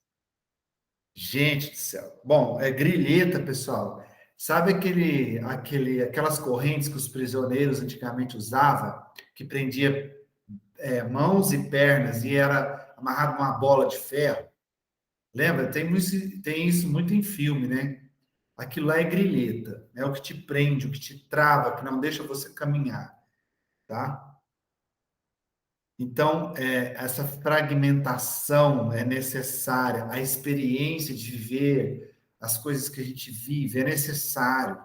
Gente do céu. Bom, grilheta, pessoal. Sabe aquelas correntes que os prisioneiros antigamente usavam, que prendia mãos e pernas e era amarrado uma bola de ferro? Lembra? Tem isso muito em filme, né? Aquilo lá é grilheta, é o que te prende, o que te trava, que não deixa você caminhar, tá? Então, essa fragmentação é necessária, a experiência de viver as coisas que a gente vive é necessário.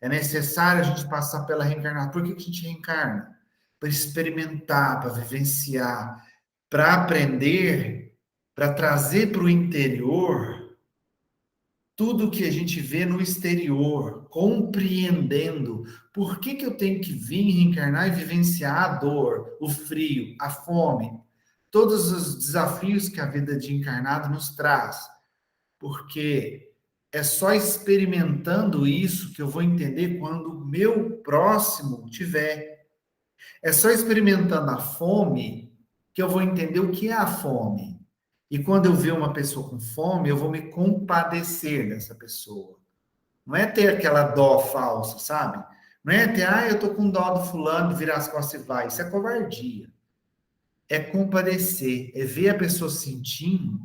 É necessário a gente passar pela reencarnação. Por que a gente reencarna? Para experimentar, para vivenciar, para aprender, para trazer para o interior tudo que a gente vê no exterior, compreendendo por que eu tenho que vir reencarnar e vivenciar a dor, o frio, a fome, todos os desafios que a vida de encarnado nos traz. Porque é só experimentando isso que eu vou entender quando o meu próximo tiver. É só experimentando a fome que eu vou entender o que é a fome. E quando eu ver uma pessoa com fome, eu vou me compadecer dessa pessoa. Não é ter aquela dó falsa, sabe? Não é ter, eu tô com dó do fulano, virar as costas e vai. Isso é covardia. É compadecer, é ver a pessoa sentindo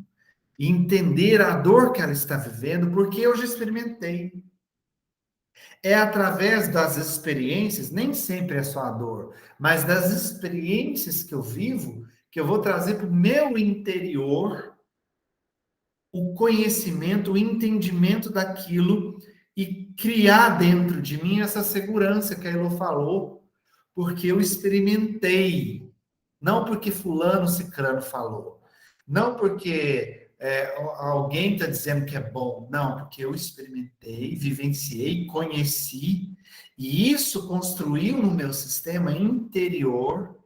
e entender a dor que ela está vivendo, porque eu já experimentei. É através das experiências, nem sempre é só a dor, mas das experiências que eu vivo, que eu vou trazer para o meu interior o conhecimento, o entendimento daquilo e criar dentro de mim essa segurança que a Elo falou, porque eu experimentei, não porque fulano, cicrano falou, não porque alguém está dizendo que é bom, não, porque eu experimentei, vivenciei, conheci, e isso construiu no meu sistema interior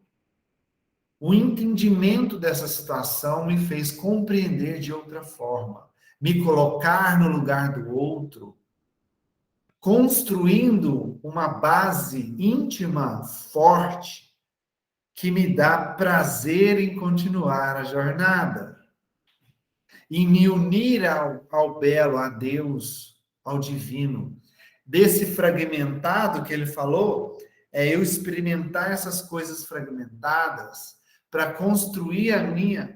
O entendimento dessa situação me fez compreender de outra forma, me colocar no lugar do outro, construindo uma base íntima forte que me dá prazer em continuar a jornada, em me unir ao belo, a Deus, ao divino. Desse fragmentado que ele falou, é eu experimentar essas coisas fragmentadas para construir a minha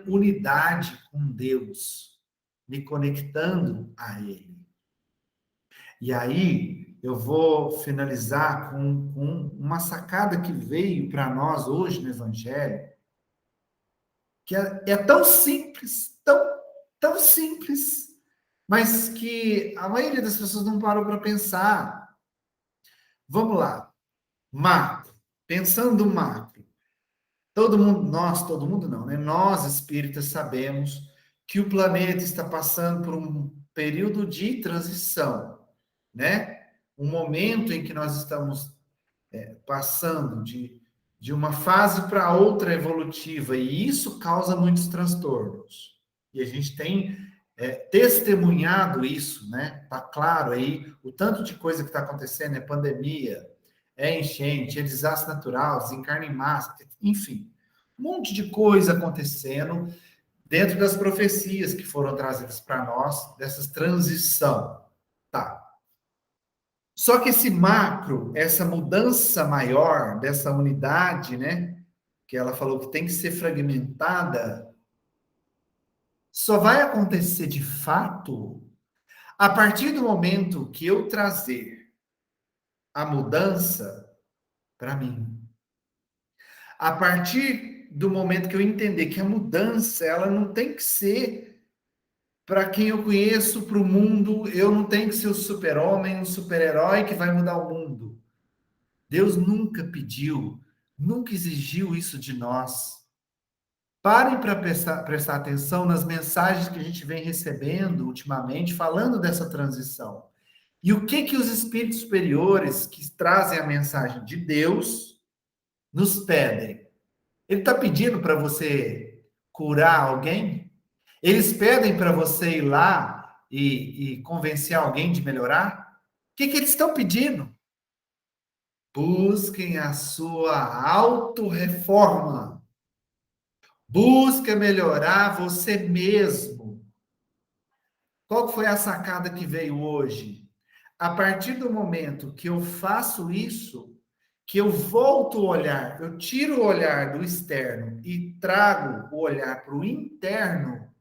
unidade com Deus, me conectando a Ele. E aí, eu vou finalizar com uma sacada que veio para nós hoje no Evangelho, que é tão simples, tão simples, mas que a maioria das pessoas não parou para pensar. Vamos lá. Macro. Pensando no macro. Todo mundo não, né? Nós, espíritas, sabemos que o planeta está passando por um período de transição, né? Um momento em que nós estamos passando de uma fase para outra evolutiva, e isso causa muitos transtornos. E a gente tem testemunhado isso, né? Tá claro aí o tanto de coisa que está acontecendo, é pandemia, é enchente, é desastre natural, desencarne em massa, enfim, um monte de coisa acontecendo dentro das profecias que foram trazidas para nós, dessa transição. Tá. Só que esse macro, essa mudança maior dessa unidade, né, que ela falou que tem que ser fragmentada, só vai acontecer de fato a partir do momento que eu trazer a mudança para mim. A partir do momento que eu entender que a mudança, ela não tem que ser para quem eu conheço, para o mundo, eu não tenho que ser o super-homem, o super-herói que vai mudar o mundo. Deus nunca pediu, nunca exigiu isso de nós. Parem para prestar atenção nas mensagens que a gente vem recebendo ultimamente, falando dessa transição. E o que os espíritos superiores, que trazem a mensagem de Deus, nos pedem? Ele está pedindo para você curar alguém? Eles pedem para você ir lá e convencer alguém de melhorar? O que eles estão pedindo? Busquem a sua autorreforma. Busque melhorar você mesmo. Qual foi a sacada que veio hoje? A partir do momento que eu faço isso, que eu volto o olhar, eu tiro o olhar do externo e trago o olhar para o interno,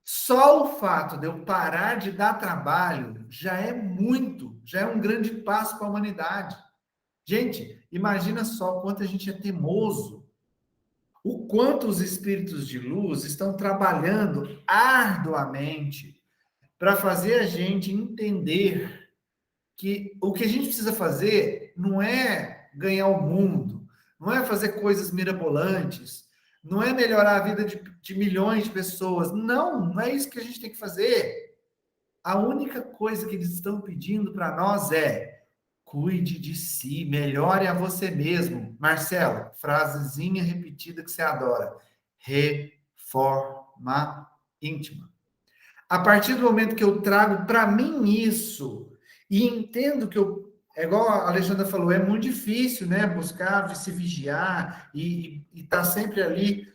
só o fato de eu parar de dar trabalho já é muito, já é um grande passo para a humanidade. Gente, imagina só o quanto a gente é teimoso, o quanto os espíritos de luz estão trabalhando arduamente para fazer a gente entender que o que a gente precisa fazer não é ganhar o mundo, não é fazer coisas mirabolantes, não é melhorar a vida de milhões de pessoas. Não é isso que a gente tem que fazer. A única coisa que eles estão pedindo para nós é: cuide de si, melhore a você mesmo. Marcelo, frasezinha repetida que você adora. Reforma íntima. A partir do momento que eu trago para mim isso e entendo que é igual a Alexandra falou, é muito difícil, né? Buscar se vigiar e estar sempre ali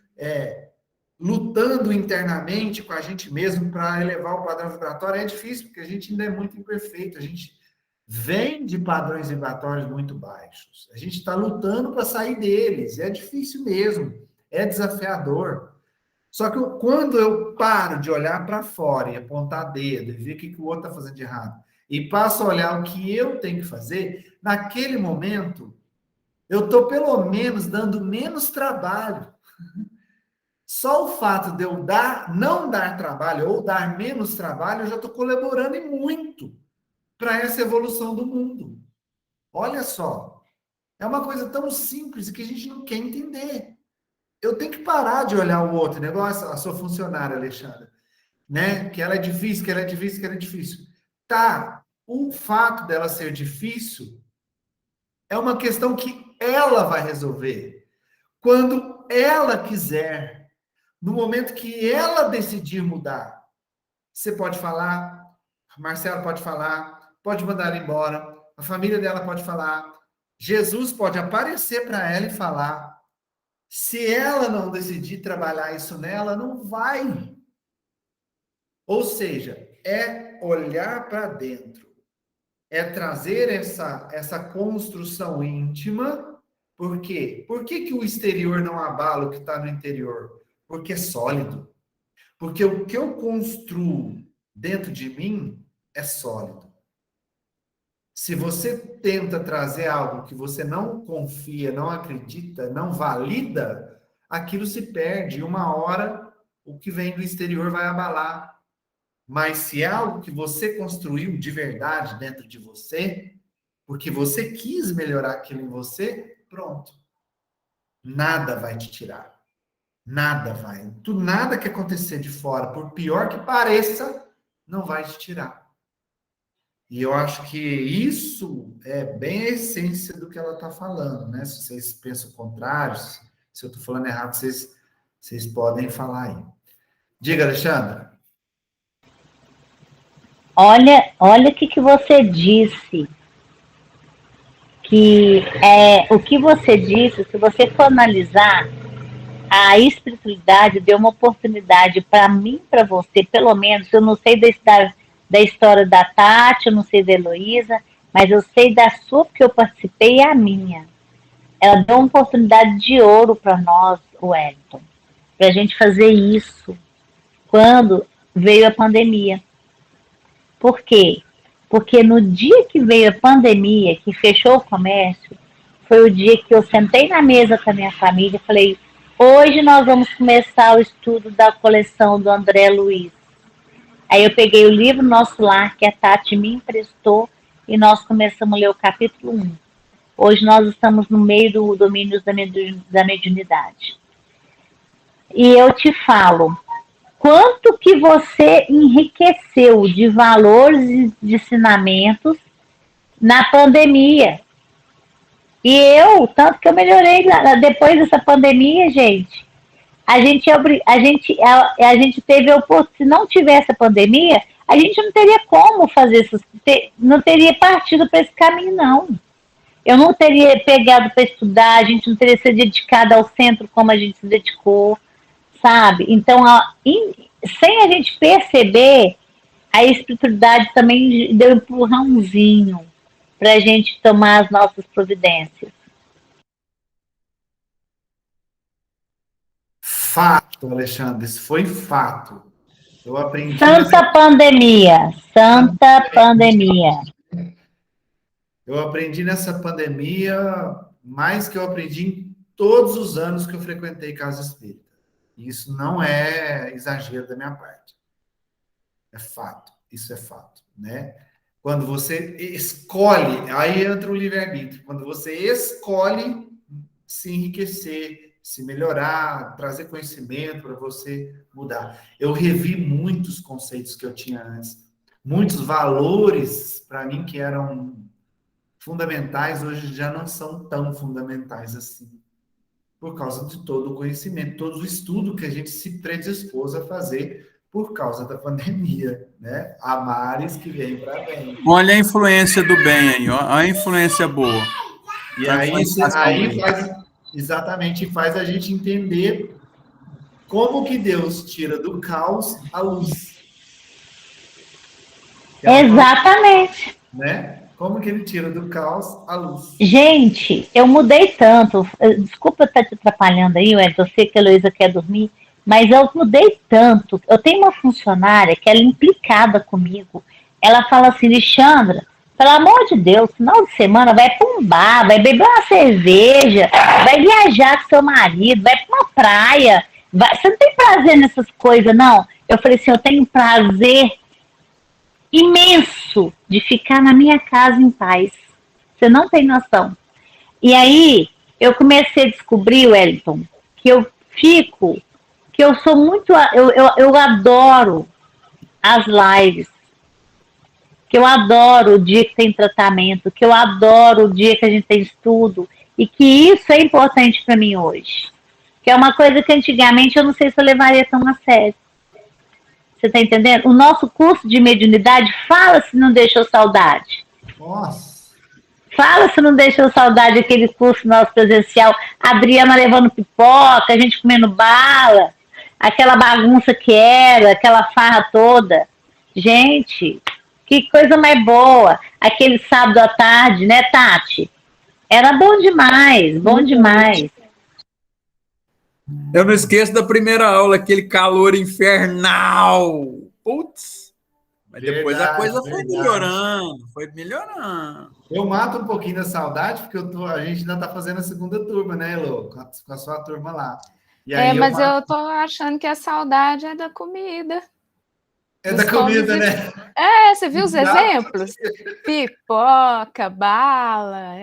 lutando internamente com a gente mesmo para elevar o padrão vibratório. É difícil, porque a gente ainda é muito imperfeito, a gente vem de padrões vibratórios muito baixos. A gente está lutando para sair deles. É difícil mesmo, é desafiador. Só que quando eu paro de olhar para fora e apontar dedo e ver o que o outro está fazendo de errado, e passo a olhar o que eu tenho que fazer, naquele momento, eu estou pelo menos dando menos trabalho. Só o fato de eu não dar trabalho ou dar menos trabalho, eu já estou colaborando e muito para essa evolução do mundo. Olha só, é uma coisa tão simples que a gente não quer entender. Eu tenho que parar de olhar o outro, negócio, a sua funcionária, Alexandra, né? Que ela é difícil, que ela é difícil, que ela é difícil. Tá, o fato dela ser difícil é uma questão que ela vai resolver. Quando ela quiser, no momento que ela decidir mudar. Você pode falar, Marcelo pode falar, pode mandar ela embora, a família dela pode falar, Jesus pode aparecer para ela e falar. Se ela não decidir trabalhar isso nela, não vai. Ou seja, é olhar para dentro, é trazer essa construção íntima. Por quê? Por que o exterior não abala o que está no interior? Porque é sólido. Porque o que eu construo dentro de mim é sólido. Se você tenta trazer algo que você não confia, não acredita, não valida, aquilo se perde. Uma hora, o que vem do exterior vai abalar. Mas se é algo que você construiu de verdade dentro de você, porque você quis melhorar aquilo em você, pronto. Nada vai te tirar. Nada vai. Nada que acontecer de fora, por pior que pareça, não vai te tirar. E eu acho que isso é bem a essência do que ela está falando, né? Se vocês pensam o contrário, se eu estou falando errado, vocês podem falar aí. Diga, Alexandra. Olha o que você disse. Que o que você disse, se você for analisar, a espiritualidade deu uma oportunidade para mim, para você, pelo menos, eu não sei da história da Tati, eu não sei da Heloísa, mas eu sei da sua, porque eu participei, e a minha. Ela deu uma oportunidade de ouro para nós, Wellington, para a gente fazer isso quando veio a pandemia. Por quê? Porque no dia que veio a pandemia, que fechou o comércio, foi o dia que eu sentei na mesa com a minha família e falei, hoje nós vamos começar o estudo da coleção do André Luiz. Aí eu peguei o livro Nosso Lar, que a Tati me emprestou, e nós começamos a ler o capítulo 1. Hoje nós estamos no meio do domínio da mediunidade. E eu te falo, quanto que você enriqueceu de valores e de ensinamentos na pandemia. E tanto que eu melhorei depois dessa pandemia, gente. A gente teve a oportunidade, se não tivesse a pandemia, a gente não teria como fazer isso, não teria partido para esse caminho, não. Eu não teria pegado para estudar, a gente não teria se dedicado ao centro como a gente se dedicou, sabe? Então, sem a gente perceber, a espiritualidade também deu um empurrãozinho para a gente tomar as nossas providências. Fato, Alexandre, isso foi fato. Eu aprendi. Santa pandemia. Eu aprendi nessa pandemia mais que eu aprendi em todos os anos que eu frequentei casa espírita. Isso não é exagero da minha parte. É fato. Isso é fato, né? Quando você escolhe, aí entra o livre-arbítrio. Quando você escolhe se enriquecer, se melhorar, trazer conhecimento para você mudar. Eu revi muitos conceitos que eu tinha antes, muitos valores para mim que eram fundamentais, hoje já não são tão fundamentais assim, por causa de todo o conhecimento, todo o estudo que a gente se predispôs a fazer por causa da pandemia, né? Há males que vêm para bem. Olha a influência do bem aí, ó, a influência boa. E aí faz a gente entender como que Deus tira do caos a luz. Exatamente. Né? Como que ele tira do caos a luz? Gente, eu mudei tanto. Desculpa estar te atrapalhando aí, eu sei que a Heloísa quer dormir, mas eu mudei tanto. Eu tenho uma funcionária que ela é implicada comigo. Ela fala assim, Alexandra, pelo amor de Deus, final de semana vai para um bar, vai beber uma cerveja, vai viajar com seu marido, vai para uma praia. Você não tem prazer nessas coisas, não? Eu falei assim, eu tenho prazer imenso de ficar na minha casa em paz. Você não tem noção. E aí, eu comecei a descobrir, Wellington, que eu sou muito, eu adoro as lives, que eu adoro o dia que tem tratamento, que eu adoro o dia que a gente tem estudo. E que isso é importante para mim hoje. Que é uma coisa que antigamente eu não sei se eu levaria tão a sério. Você está entendendo? O nosso curso de mediunidade fala se não deixou saudade. Nossa. Fala se não deixou saudade aquele curso nosso presencial. A Adriana levando pipoca, a gente comendo bala, aquela bagunça que era, aquela farra toda. Gente, que coisa mais boa. Aquele sábado à tarde, né, Tati? Era bom demais, bom demais. Eu não esqueço da primeira aula, aquele calor infernal. Putz! Mas depois a coisa foi melhorando, foi melhorando. Eu mato um pouquinho da saudade, porque a gente ainda está fazendo a segunda turma, né, Elô? Com a sua turma lá. E aí Mas eu tô achando que a saudade é da comida. É da comida, né? Você viu os exemplos? Pipoca, bala,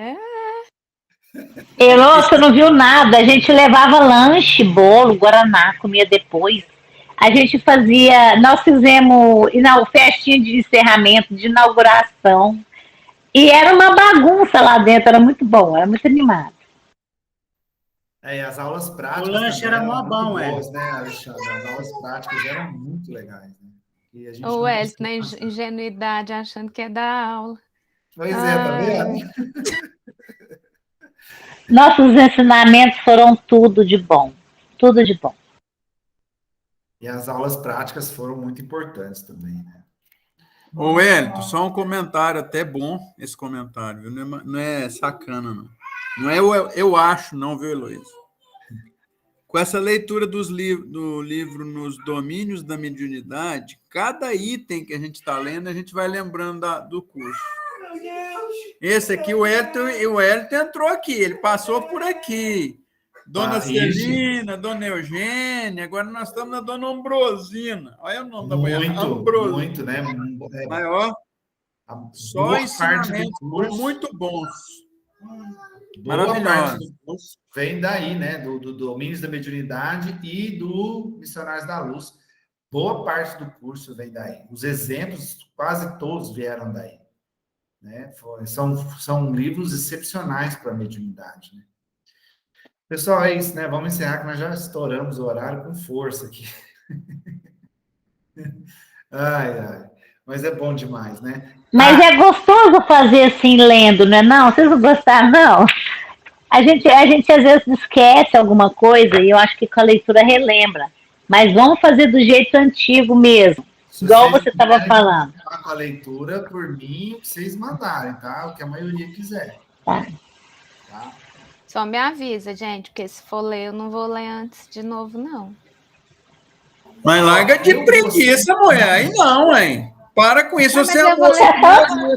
Elô, você não viu nada. A gente levava lanche, bolo, guaraná, comia depois. A gente fazia, nós fizemos festinha de encerramento, de inauguração. E era uma bagunça lá dentro, era muito bom, era muito animado. E as aulas práticas. O lanche era mó bom, boas, né, Alexandre? As aulas práticas eram muito legais, né? E a gente o Wellington, na ingenuidade, achando que é da aula. Pois tá vendo? Nossos ensinamentos foram tudo de bom. Tudo de bom. E as aulas práticas foram muito importantes também, né? Ô, Wellington, só um comentário até bom, esse comentário, viu? Não é sacana, não. Não é eu acho, não, viu, Heloísa? Com essa leitura do livro Nos Domínios da Mediunidade, cada item que a gente está lendo, a gente vai lembrando do curso. Esse aqui, o Wellington entrou aqui, ele passou por aqui. Dona Celina, Dona Eugênia, agora nós estamos na Dona Ambrosina. Olha o nome da mulher. Muito, né? Maior. Só ensinamentos muito bons. Maravilhoso. Vem daí, né? Do Domínios da Mediunidade e do Missionários da Luz. Boa parte do curso vem daí. Os exemplos, quase todos vieram daí. Né? São livros excepcionais para a mediunidade, né? Pessoal, é isso, né? Vamos encerrar, que nós já estouramos o horário com força aqui. Ai. Mas é bom demais, né? Mas é gostoso fazer assim, lendo, não é não? Vocês não gostaram, não? A gente às vezes esquece alguma coisa e eu acho que com a leitura relembra. Mas vamos fazer do jeito antigo mesmo. Igual você estava falando. Com a leitura, por mim, o que vocês mandarem, tá? O que a maioria quiser. Tá? Só me avisa, gente, porque se for ler, eu não vou ler antes de novo, não. Mas larga de preguiça, mulher. Aí não, hein? Para com isso. Você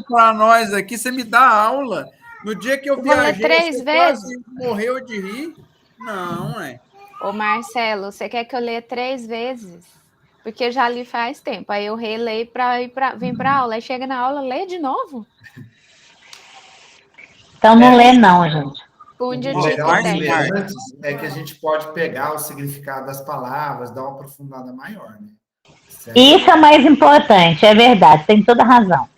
para nós aqui, você me dá aula. No dia que eu viajei, você quase morreu de rir. Não, hein? Ô, Marcelo, você quer que eu leia 3 vezes? Porque eu já li faz tempo. Aí eu releio para vir para aula. Aí chega na aula, lê de novo. Então não lê não, gente. O legal de ler antes é que a gente pode pegar o significado das palavras, dar uma aprofundada maior, né? Certo? Isso é mais importante, é verdade, tem toda razão.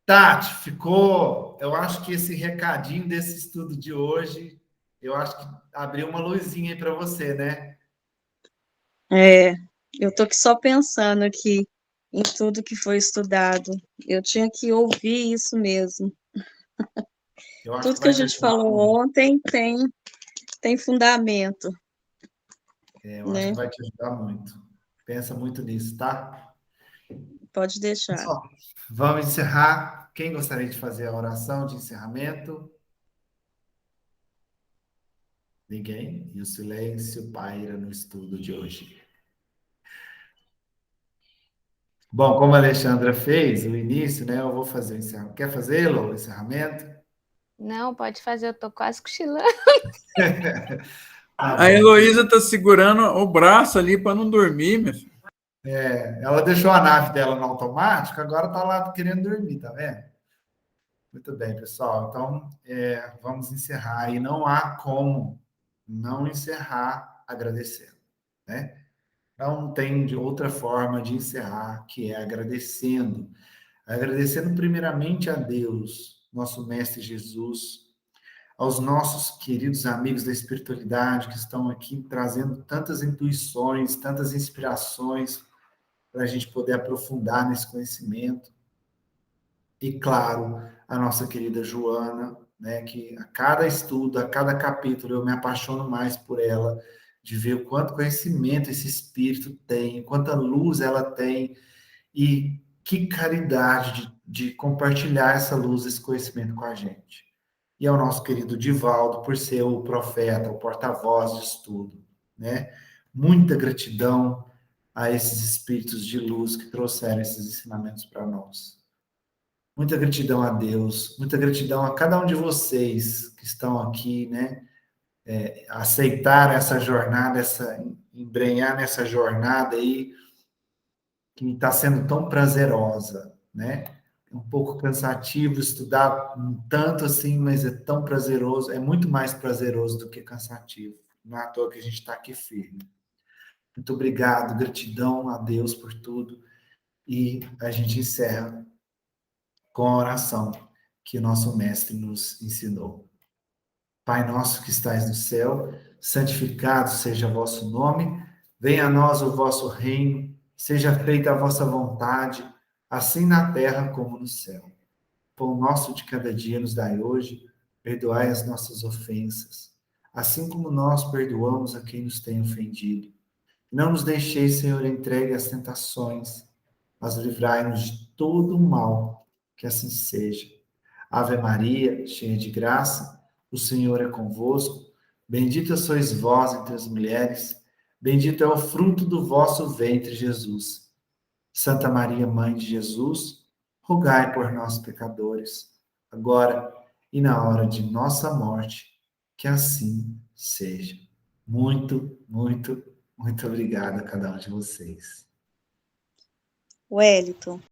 Tati, ficou... Eu acho que esse recadinho desse estudo de hoje, eu acho que abriu uma luzinha aí para você, né? Eu tô aqui só pensando aqui em tudo que foi estudado. Eu tinha que ouvir isso mesmo. Tudo que a gente falou ontem tem fundamento. Eu acho que vai te ajudar muito. Pensa muito nisso, tá? Pode deixar. Pessoal, vamos encerrar. Quem gostaria de fazer a oração de encerramento? Ninguém? E o silêncio paira no estudo de hoje. Bom, como a Alexandra fez o início, né? Eu vou fazer o encerramento. Quer fazê-lo, o encerramento? Não, pode fazer, eu tô quase cochilando. A Heloísa está segurando o braço ali para não dormir, meu filho. Ela deixou a nave dela no automático, agora está lá querendo dormir, tá vendo? Muito bem, pessoal. Então, vamos encerrar. E não há como não encerrar agradecendo, né? Não tem de outra forma de encerrar, que é agradecendo. Agradecendo primeiramente a Deus, nosso Mestre Jesus, aos nossos queridos amigos da espiritualidade que estão aqui trazendo tantas intuições, tantas inspirações para a gente poder aprofundar nesse conhecimento. E, claro, a nossa querida Joana, né, que a cada estudo, a cada capítulo, eu me apaixono mais por ela, de ver o quanto conhecimento esse espírito tem, quanta luz ela tem, e que caridade de compartilhar essa luz, esse conhecimento com a gente. E ao nosso querido Divaldo, por ser o profeta, o porta-voz disso tudo, né? Muita gratidão a esses espíritos de luz que trouxeram esses ensinamentos para nós. Muita gratidão a Deus, muita gratidão a cada um de vocês que estão aqui, né? Aceitar essa jornada, embrenhar nessa jornada aí, que está sendo tão prazerosa, né? É um pouco cansativo estudar tanto assim, mas é tão prazeroso, é muito mais prazeroso do que cansativo. Não é à toa que a gente está aqui firme. Muito obrigado, gratidão a Deus por tudo. E a gente encerra com a oração que o nosso mestre nos ensinou. Pai nosso que estais no céu, santificado seja o vosso nome, venha a nós o vosso reino, seja feita a vossa vontade, assim na terra como no céu. Pão nosso de cada dia nos dai hoje, perdoai as nossas ofensas, assim como nós perdoamos a quem nos tem ofendido. Não nos deixeis, Senhor, entregue às tentações, mas livrai-nos de todo o mal, que assim seja. Ave Maria, cheia de graça, o Senhor é convosco. Bendita sois vós entre as mulheres, bendito é o fruto do vosso ventre, Jesus. Santa Maria, Mãe de Jesus, rogai por nós, pecadores, agora e na hora de nossa morte, que assim seja. Muito, muito, muito obrigado a cada um de vocês. Wellington.